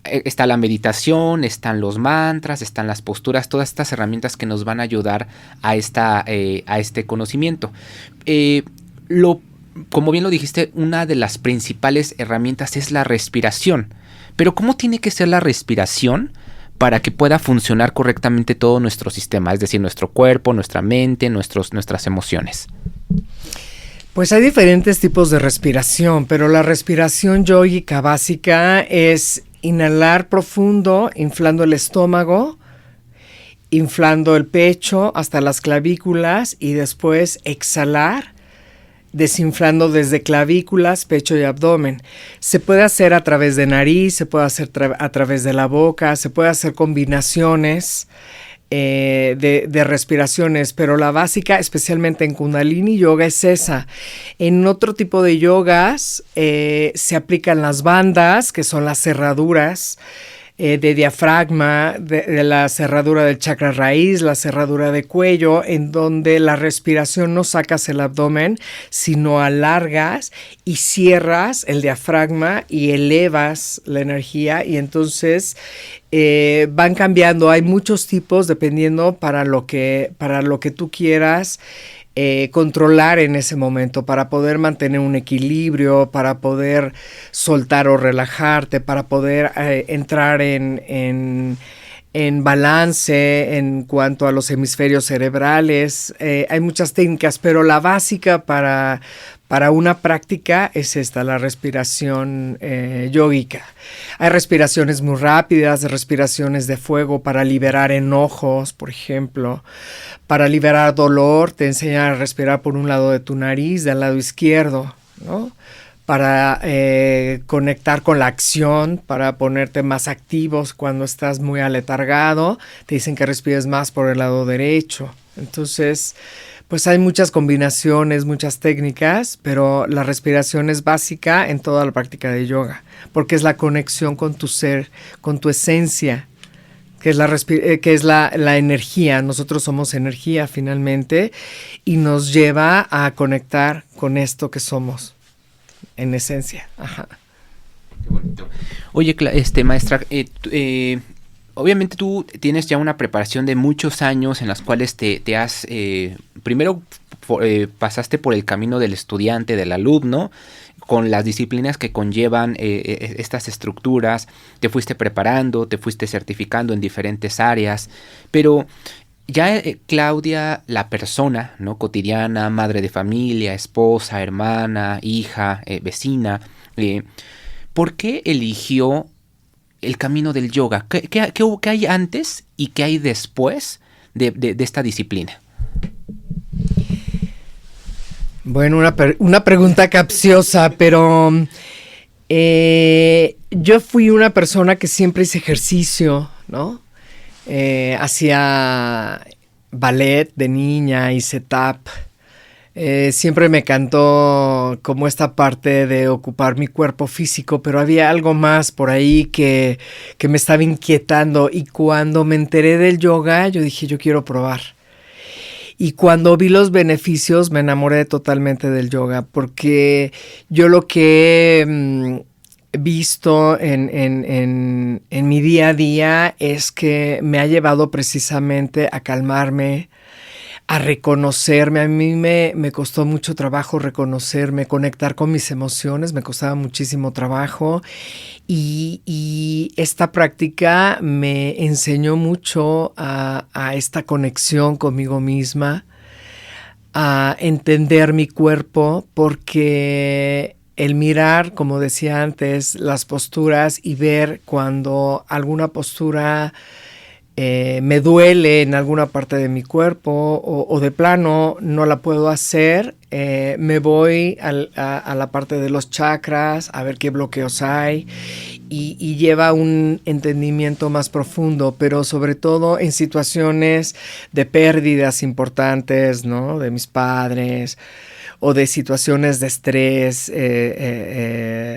B: está la meditación, están los mantras, están las posturas, todas estas herramientas que nos van a ayudar a este conocimiento. Como bien lo dijiste, una de las principales herramientas es la respiración. Pero ¿cómo tiene que ser la respiración para que pueda funcionar correctamente todo nuestro sistema? Es decir, nuestro cuerpo, nuestra mente, nuestras emociones.
C: Pues hay diferentes tipos de respiración, pero la respiración yógica básica es inhalar profundo, inflando el estómago, inflando el pecho hasta las clavículas y después exhalar, desinflando desde clavículas, pecho y abdomen. Se puede hacer a través de nariz, se puede hacer a través de la boca, se puede hacer combinaciones de respiraciones, pero la básica, especialmente en Kundalini Yoga, es esa. En otro tipo de yogas se aplican las bandas, que son las cerraduras de diafragma, de la cerradura del chakra raíz, la cerradura de cuello, en donde la respiración no sacas el abdomen, sino alargas y cierras el diafragma y elevas la energía, y entonces van cambiando. Hay muchos tipos dependiendo para lo que tú quieras controlar en ese momento, para poder mantener un equilibrio, para poder soltar o relajarte, para poder entrar en balance en cuanto a los hemisferios cerebrales. Hay muchas técnicas, pero la básica para una práctica es esta, la respiración yógica. Hay respiraciones muy rápidas, respiraciones de fuego para liberar enojos, por ejemplo. Para liberar dolor, te enseñan a respirar por un lado de tu nariz, del lado izquierdo, ¿no? Para conectar con la acción, para ponerte más activos cuando estás muy aletargado, te dicen que respires más por el lado derecho. Entonces, pues hay muchas combinaciones, muchas técnicas, pero la respiración es básica en toda la práctica de yoga, porque es la conexión con tu ser, con tu esencia, que es la energía. Nosotros somos energía finalmente, y nos lleva a conectar con esto que somos en esencia. Ajá.
B: Qué bonito. Oye, maestra, obviamente tú tienes ya una preparación de muchos años en las cuales te has, primero pasaste por el camino del estudiante, del alumno, con las disciplinas que conllevan estas estructuras, te fuiste preparando, te fuiste certificando en diferentes áreas, pero ya Claudia, la persona, ¿no?, cotidiana, madre de familia, esposa, hermana, hija, vecina, ¿por qué eligió el camino del yoga? ¿Qué hay antes y qué hay después de esta disciplina?
C: Bueno, una pregunta capciosa, pero yo fui una persona que siempre hice ejercicio, ¿no? Hacía ballet de niña, hice tap. Siempre me encantó como esta parte de ocupar mi cuerpo físico, pero había algo más por ahí que me estaba inquietando, y cuando me enteré del yoga, yo dije, yo quiero probar. Y cuando vi los beneficios, me enamoré totalmente del yoga, porque yo lo que he visto en mi día a día es que me ha llevado precisamente a calmarme, a reconocerme. A mí me costó mucho trabajo reconocerme, conectar con mis emociones, me costaba muchísimo trabajo, y esta práctica me enseñó mucho a esta conexión conmigo misma, a entender mi cuerpo, porque el mirar, como decía antes, las posturas y ver cuando alguna postura me duele en alguna parte de mi cuerpo, o de plano no la puedo hacer, me voy a la parte de los chakras a ver qué bloqueos hay, y lleva un entendimiento más profundo, pero sobre todo en situaciones de pérdidas importantes, ¿no?, de mis padres, o de situaciones de estrés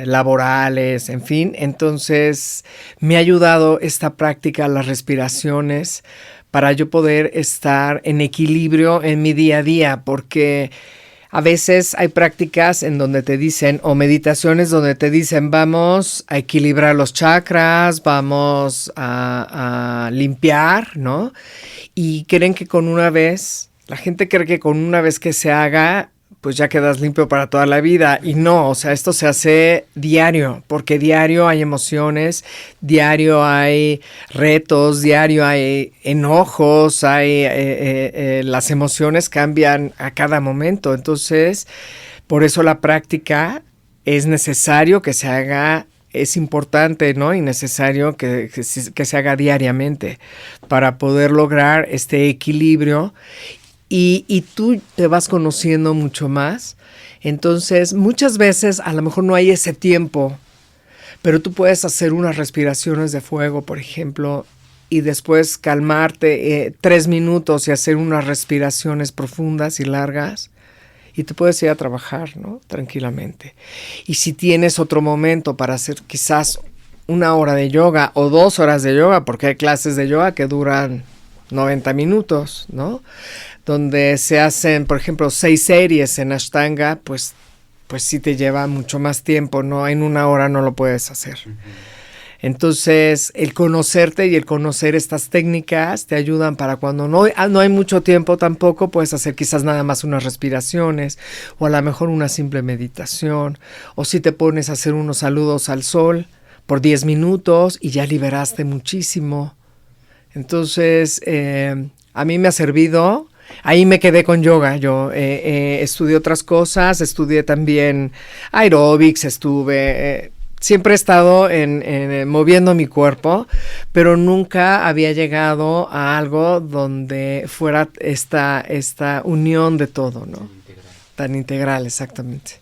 C: laborales, en fin. Entonces me ha ayudado esta práctica, las respiraciones, para yo poder estar en equilibrio en mi día a día, porque a veces hay prácticas en donde te dicen, o meditaciones donde te dicen, vamos a equilibrar los chakras, vamos a limpiar, ¿no? Y creen que con una vez, la gente cree que con una vez que se haga, pues ya quedas limpio para toda la vida. Y no, o sea, esto se hace diario, porque diario hay emociones, diario hay retos, diario hay enojos, las emociones cambian a cada momento. Entonces, por eso la práctica es necesario que se haga, es importante, ¿no? Y necesario que se haga diariamente para poder lograr este equilibrio. Y tú te vas conociendo mucho más. Entonces, muchas veces a lo mejor no hay ese tiempo, pero tú puedes hacer unas respiraciones de fuego, por ejemplo, y después calmarte 3 minutos y hacer unas respiraciones profundas y largas, y te puedes ir a trabajar, ¿no?, tranquilamente. Y si tienes otro momento para hacer quizás 1 hora de yoga o 2 horas de yoga, porque hay clases de yoga que duran 90 minutos, ¿no?, donde se hacen, por ejemplo, 6 series en Ashtanga, pues sí te lleva mucho más tiempo, ¿no? En 1 hora no lo puedes hacer. Uh-huh. Entonces, el conocerte y el conocer estas técnicas te ayudan para cuando no hay mucho tiempo tampoco, puedes hacer quizás nada más unas respiraciones, o a lo mejor una simple meditación, o si te pones a hacer unos saludos al sol por 10 minutos y ya liberaste muchísimo. Entonces, a mí me ha servido. Ahí me quedé con yoga. Yo estudié otras cosas, estudié también aeróbics, siempre he estado moviendo mi cuerpo, pero nunca había llegado a algo donde fuera esta unión de todo, ¿no? Tan integral, exactamente.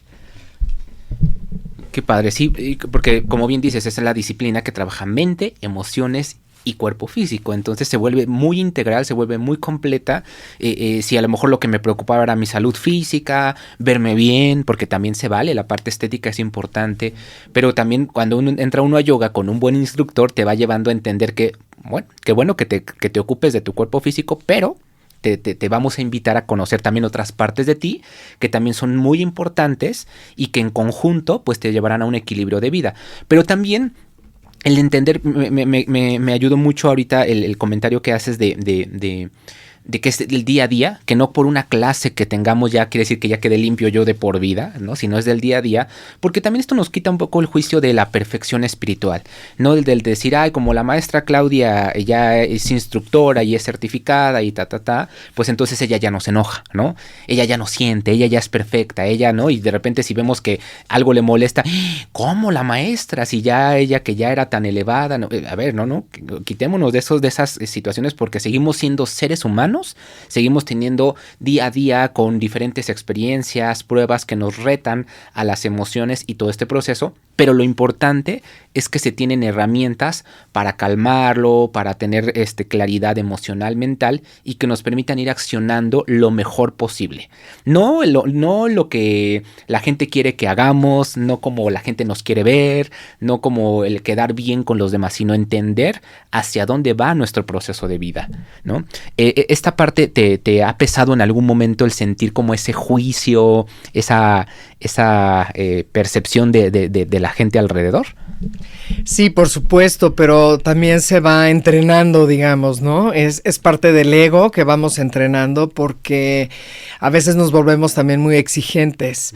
B: Qué padre, sí, porque como bien dices, esa es la disciplina que trabaja mente, emociones y cuerpo físico, entonces se vuelve muy integral, se vuelve muy completa. Si a lo mejor lo que me preocupaba era mi salud física, verme bien, porque también se vale, la parte estética es importante, pero también cuando entra uno a yoga con un buen instructor te va llevando a entender que, bueno, qué bueno que te ocupes de tu cuerpo físico, pero te vamos a invitar a conocer también otras partes de ti que también son muy importantes y que en conjunto pues te llevarán a un equilibrio de vida, pero también el entender, me ayudó mucho ahorita el comentario que haces de de que es el día a día, que no por una clase que tengamos ya quiere decir que ya quede limpio yo de por vida, ¿no? Sino es del día a día, porque también esto nos quita un poco el juicio de la perfección espiritual, no el del decir, ay, como la maestra Claudia ya es instructora y es certificada y pues entonces ella ya no se enoja, ¿no? Ella ya no siente, ella ya es perfecta, ella, ¿no? Y de repente si vemos que algo le molesta, ¿cómo la maestra? Si ya ella que ya era tan elevada, ¿no? A ver, no, quitémonos de esas situaciones porque seguimos siendo seres humanos, seguimos teniendo día a día con diferentes experiencias, pruebas que nos retan a las emociones y todo este proceso, pero lo importante es que se tienen herramientas para calmarlo, para tener claridad emocional, mental y que nos permitan ir accionando lo mejor posible. No lo que la gente quiere que hagamos, no como la gente nos quiere ver, no como el quedar bien con los demás, sino entender hacia dónde va nuestro proceso de vida, ¿no? Esta parte te ha pesado en algún momento el sentir como ese juicio, esa percepción de la gente alrededor.
C: Sí, por supuesto, pero también se va entrenando, digamos, ¿no? Es parte del ego que vamos entrenando porque a veces nos volvemos también muy exigentes.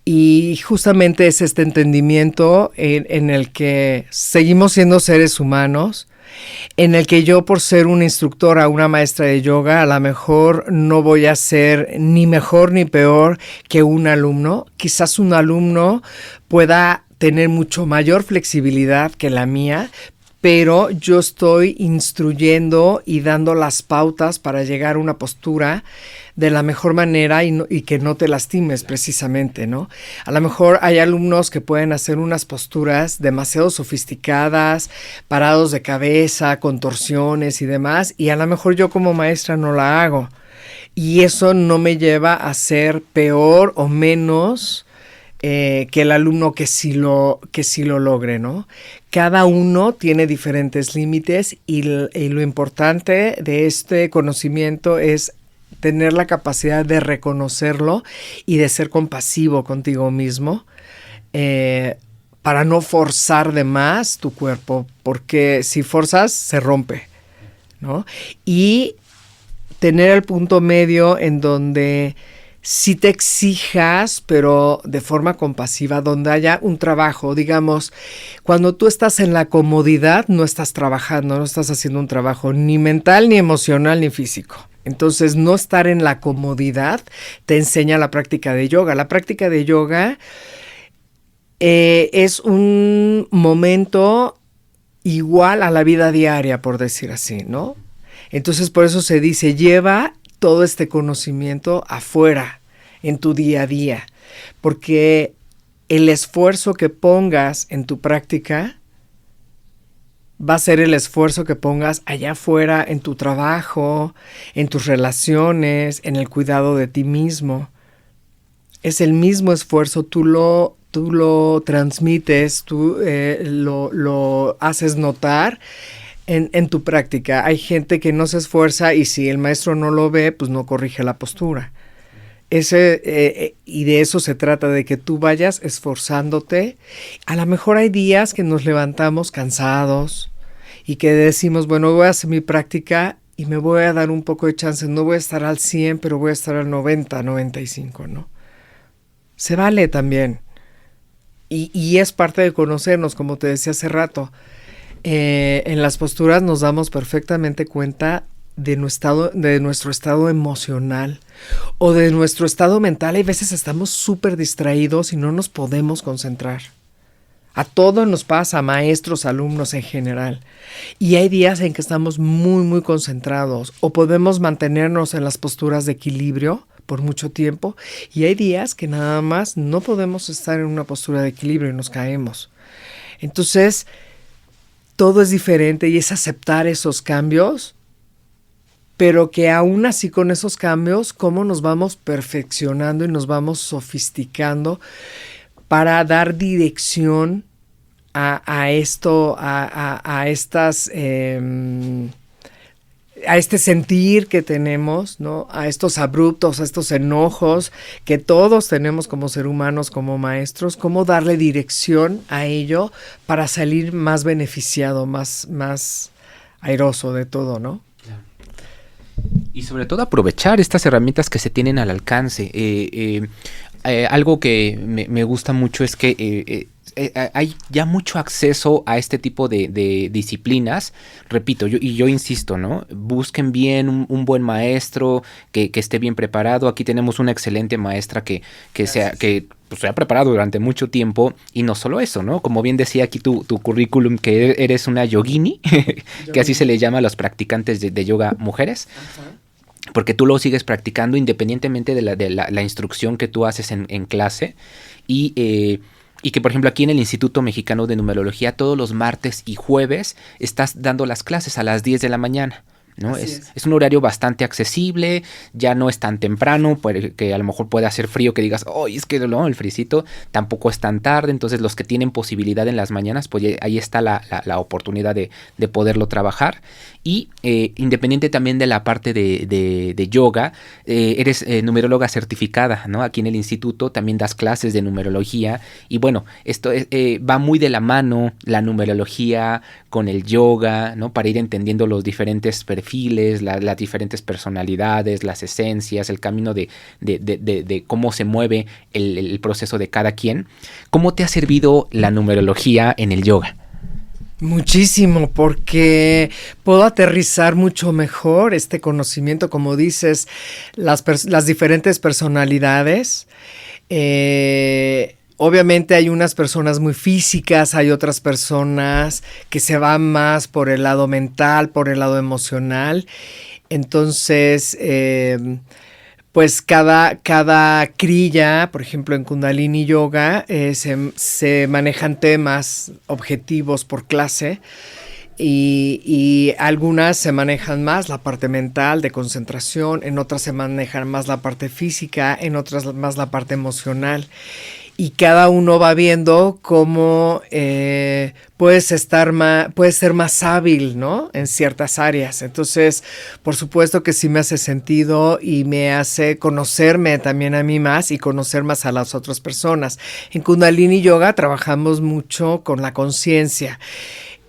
C: Y justamente es este entendimiento en el que seguimos siendo seres humanos, en el que yo, por ser una instructora, una maestra de yoga, a lo mejor no voy a ser ni mejor ni peor que un alumno. Quizás un alumno pueda tener mucho mayor flexibilidad que la mía, pero yo estoy instruyendo y dando las pautas para llegar a una postura de la mejor manera y que no te lastimes precisamente, ¿no? A lo mejor hay alumnos que pueden hacer unas posturas demasiado sofisticadas, parados de cabeza, contorsiones y demás, y a lo mejor yo como maestra no la hago. Y eso no me lleva a ser peor o menos que el alumno que sí lo logre, ¿no? Cada uno tiene diferentes límites y lo importante de este conocimiento es tener la capacidad de reconocerlo y de ser compasivo contigo mismo para no forzar de más tu cuerpo, porque si forzas se rompe, ¿no? Y tener el punto medio en donde si te exijas, pero de forma compasiva, donde haya un trabajo. Digamos, cuando tú estás en la comodidad, no estás trabajando, no estás haciendo un trabajo ni mental, ni emocional, ni físico. Entonces, no estar en la comodidad te enseña la práctica de yoga. La práctica de yoga es un momento igual a la vida diaria, por decir así, ¿no? Entonces, por eso se dice, lleva todo este conocimiento afuera, en tu día a día, porque el esfuerzo que pongas en tu práctica va a ser el esfuerzo que pongas allá afuera en tu trabajo, en tus relaciones, en el cuidado de ti mismo. Es el mismo esfuerzo, tú lo transmites, tú lo haces notar en tu práctica. Hay gente que no se esfuerza y si el maestro no lo ve, pues no corrige la postura. Y de eso se trata, de que tú vayas esforzándote. A lo mejor hay días que nos levantamos cansados y que decimos, bueno, voy a hacer mi práctica y me voy a dar un poco de chance. No voy a estar al 100, pero voy a estar al 90, 95, ¿no? Se vale también. Y es parte de conocernos, como te decía hace rato. En las posturas nos damos perfectamente cuenta de nuestro estado emocional o de nuestro estado mental. Hay veces estamos súper distraídos y no nos podemos concentrar. A todos nos pasa, maestros, alumnos en general. Y hay días en que estamos muy, muy concentrados o podemos mantenernos en las posturas de equilibrio por mucho tiempo. Y hay días que nada más no podemos estar en una postura de equilibrio y nos caemos. Entonces, todo es diferente y es aceptar esos cambios, pero que aún así con esos cambios, cómo nos vamos perfeccionando y nos vamos sofisticando para dar dirección a esto, a este sentir que tenemos, ¿no? A estos abruptos, a estos enojos que todos tenemos como ser humanos, como maestros, cómo darle dirección a ello para salir más beneficiado, más airoso de todo, ¿no?
B: Y sobre todo aprovechar estas herramientas que se tienen al alcance. Algo que me gusta mucho es que hay ya mucho acceso a este tipo de disciplinas. Repito, yo insisto, ¿no? Busquen bien un buen maestro que esté bien preparado. Aquí tenemos una excelente maestra que se ha preparado durante mucho tiempo, y no solo eso, ¿no? Como bien decía aquí tu currículum, que eres una yogini, que así se le llama a los practicantes de yoga mujeres. Ajá. Porque tú lo sigues practicando independientemente de la instrucción que tú haces en clase, y que, por ejemplo, aquí en el Instituto Mexicano de Numerología, todos los martes y jueves estás dando las clases a las 10 de la mañana. ¿No? Es un horario bastante accesible, ya no es tan temprano, que a lo mejor puede hacer frío, que digas, es que no, el frisito, tampoco es tan tarde. Entonces los que tienen posibilidad en las mañanas, pues ahí está la oportunidad de poderlo trabajar. Y independiente también de la parte de yoga, eres numeróloga certificada, ¿no? Aquí en el instituto también das clases de numerología, y bueno, esto va muy de la mano, la numerología con el yoga, ¿no? Para ir entendiendo los diferentes perfiles, las diferentes personalidades, las esencias, el camino de cómo se mueve el proceso de cada quien. ¿Cómo te ha servido la numerología en el yoga?
C: Muchísimo, porque puedo aterrizar mucho mejor este conocimiento, como dices, las diferentes personalidades. Obviamente hay unas personas muy físicas, hay otras personas que se van más por el lado mental, por el lado emocional. Entonces, pues cada kriya, por ejemplo en Kundalini Yoga, se manejan temas objetivos por clase, y algunas se manejan más la parte mental de concentración, en otras se manejan más la parte física, en otras más la parte emocional. Y cada uno va viendo cómo puedes ser más hábil, ¿no? En ciertas áreas. Entonces, por supuesto que sí me hace sentido y me hace conocerme también a mí más y conocer más a las otras personas. En Kundalini Yoga trabajamos mucho con la conciencia.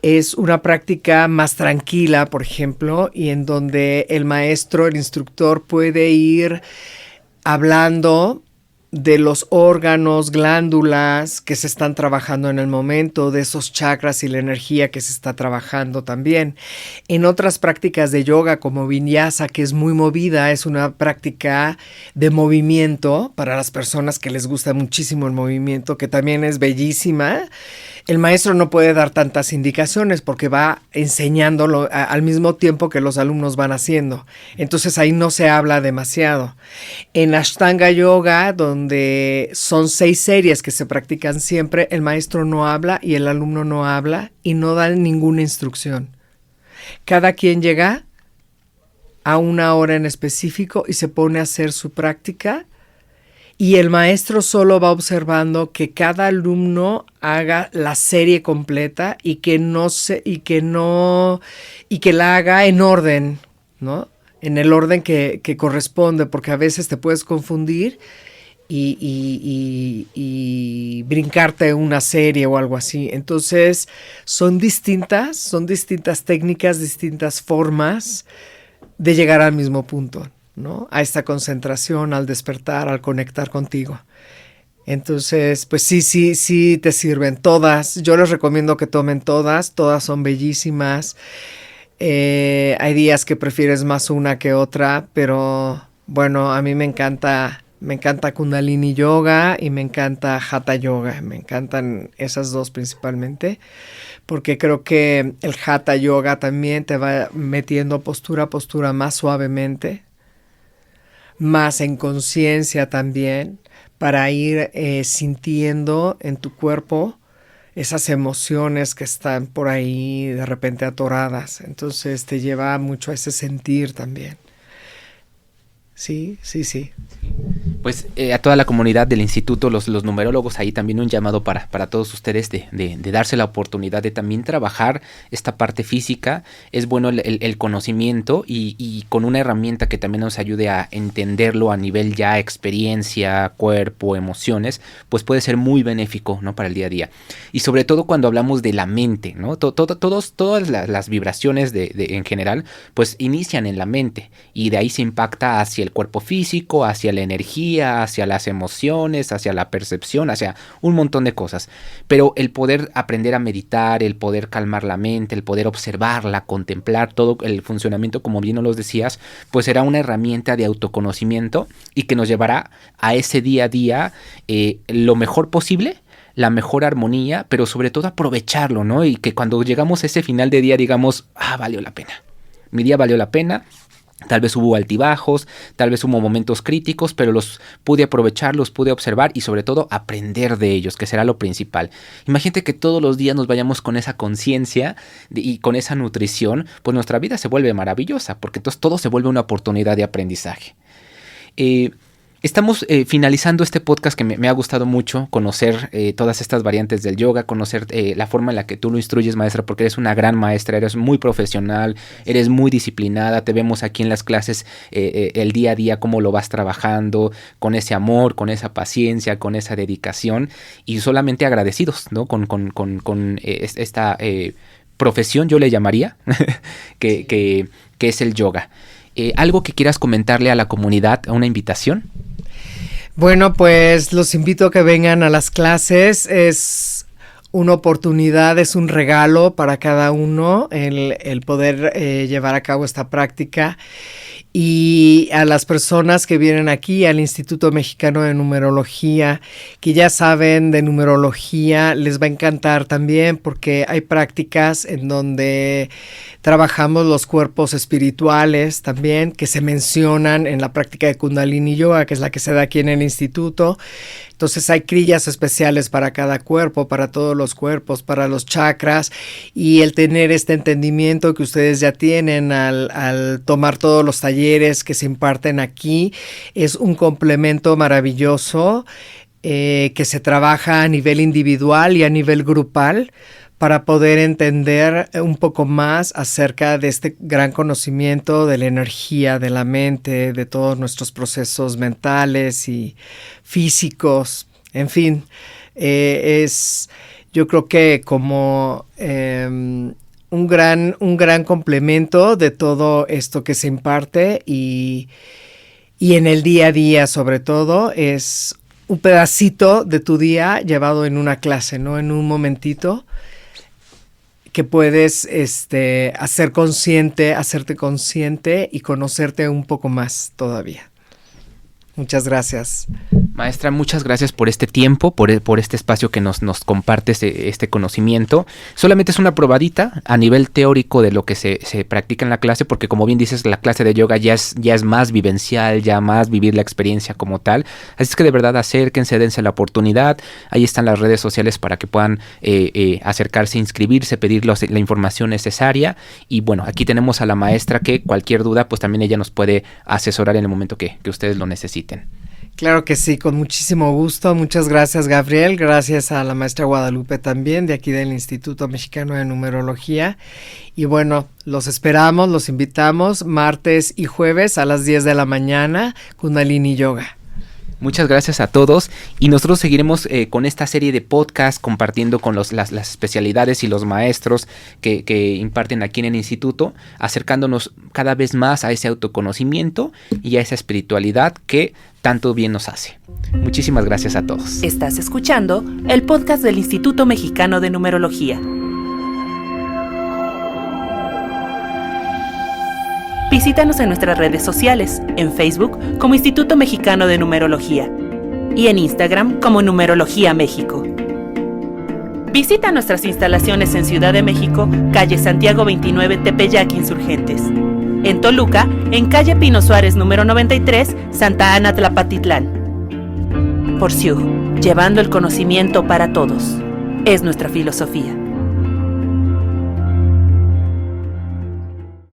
C: Es una práctica más tranquila, por ejemplo, y en donde el maestro, el instructor puede ir hablando de los órganos, glándulas que se están trabajando en el momento, de esos chakras y la energía que se está trabajando también. En otras prácticas de yoga como Vinyasa, que es muy movida, es una práctica de movimiento para las personas que les gusta muchísimo el movimiento, que también es bellísima. El maestro no puede dar tantas indicaciones porque va enseñándolo al mismo tiempo que los alumnos van haciendo. Entonces ahí no se habla demasiado. En Ashtanga Yoga, donde son 6 series que se practican siempre, el maestro no habla y el alumno no habla y no da ninguna instrucción. Cada quien llega a una hora en específico y se pone a hacer su práctica. Y el maestro solo va observando que cada alumno haga la serie completa y que la haga en orden, ¿no? En el orden que corresponde, porque a veces te puedes confundir y brincarte una serie o algo así. Entonces, son distintas técnicas, distintas formas de llegar al mismo punto, ¿no? A esta concentración, al despertar, al conectar contigo. Entonces, pues sí te sirven todas. Yo les recomiendo que tomen todas son bellísimas. Hay días que prefieres más una que otra, pero bueno, a mí me encanta Kundalini Yoga y me encanta Hatha Yoga. Me encantan esas dos principalmente, porque creo que el Hatha Yoga también te va metiendo postura a postura más suavemente, más en conciencia también, para ir sintiendo en tu cuerpo esas emociones que están por ahí de repente atoradas. Entonces te lleva mucho a ese sentir también. Sí.
B: Pues a toda la comunidad del instituto, los numerólogos, ahí también un llamado para todos ustedes de darse la oportunidad de también trabajar esta parte física. Es bueno el conocimiento y con una herramienta que también nos ayude a entenderlo a nivel ya experiencia, cuerpo, emociones, pues puede ser muy benéfico, ¿no? Para el día a día. Y sobre todo cuando hablamos de la mente, ¿no? Todas las vibraciones en general, pues inician en la mente y de ahí se impacta hacia el cuerpo físico, hacia la energía, hacia las emociones, hacia la percepción, hacia un montón de cosas. Pero el poder aprender a meditar, el poder calmar la mente, el poder observarla, contemplar todo el funcionamiento, como bien nos lo decías, pues será una herramienta de autoconocimiento y que nos llevará a ese día a día lo mejor posible, la mejor armonía, pero sobre todo aprovecharlo, ¿no? Y que cuando llegamos a ese final de día digamos, valió la pena. Mi día valió la pena. Tal vez hubo altibajos, tal vez hubo momentos críticos, pero los pude aprovechar, los pude observar y sobre todo aprender de ellos, que será lo principal. Imagínate que todos los días nos vayamos con esa conciencia y con esa nutrición, pues nuestra vida se vuelve maravillosa, porque entonces todo se vuelve una oportunidad de aprendizaje. Estamos finalizando este podcast que me ha gustado mucho conocer todas estas variantes del yoga, conocer la forma en la que tú lo instruyes, maestra, porque eres una gran maestra, eres muy profesional, eres muy disciplinada, te vemos aquí en las clases el día a día cómo lo vas trabajando, con ese amor, con esa paciencia, con esa dedicación y solamente agradecidos, ¿no? con esta profesión, yo le llamaría, que es el yoga. ¿Algo que quieras comentarle a la comunidad, a una invitación?
C: Bueno, pues los invito a que vengan a las clases. Es una oportunidad, es un regalo para cada uno el poder llevar a cabo esta práctica. Y a las personas que vienen aquí al Instituto Mexicano de Numerología, que ya saben de numerología, les va a encantar también porque hay prácticas en donde trabajamos los cuerpos espirituales también, que se mencionan en la práctica de Kundalini Yoga, que es la que se da aquí en el instituto. Entonces hay crillas especiales para cada cuerpo, para todos los cuerpos, para los chakras, y el tener este entendimiento que ustedes ya tienen al tomar todos los talleres que se imparten aquí es un complemento maravilloso que se trabaja a nivel individual y a nivel grupal para poder entender un poco más acerca de este gran conocimiento de la energía, de la mente, de todos nuestros procesos mentales y físicos. En fin, yo creo que como un gran complemento de todo esto que se imparte y en el día a día sobre todo es un pedacito de tu día llevado en una clase, ¿no? En un momentito que puedes hacerte consciente y conocerte un poco más todavía. Muchas gracias.
B: Maestra, muchas gracias por este tiempo, por este espacio que nos compartes este conocimiento. Solamente es una probadita a nivel teórico de lo que se practica en la clase, porque como bien dices, la clase de yoga ya es más vivencial, ya más vivir la experiencia como tal. Así es que de verdad acérquense, dense la oportunidad. Ahí están las redes sociales para que puedan acercarse, inscribirse, pedir la información necesaria. Y bueno, aquí tenemos a la maestra que cualquier duda, pues también ella nos puede asesorar en el momento que ustedes lo necesiten.
C: Claro que sí, con muchísimo gusto. Muchas gracias, Gabriel. Gracias a la maestra Guadalupe también, de aquí del Instituto Mexicano de Numerología. Y bueno, los esperamos, los invitamos martes y jueves a las 10 de la mañana, Kundalini Yoga.
B: Muchas gracias a todos y nosotros seguiremos con esta serie de podcasts compartiendo con las especialidades y los maestros que imparten aquí en el instituto, acercándonos cada vez más a ese autoconocimiento y a esa espiritualidad que tanto bien nos hace. Muchísimas gracias a todos.
A: Estás escuchando el podcast del Instituto Mexicano de Numerología. Visítanos en nuestras redes sociales, en Facebook como Instituto Mexicano de Numerología y en Instagram como Numerología México. Visita nuestras instalaciones en Ciudad de México, calle Santiago 29, Tepeyac, Insurgentes. En Toluca, en calle Pino Suárez número 93, Santa Ana, Tlapatitlán. Por SIUG, llevando el conocimiento para todos. Es nuestra filosofía.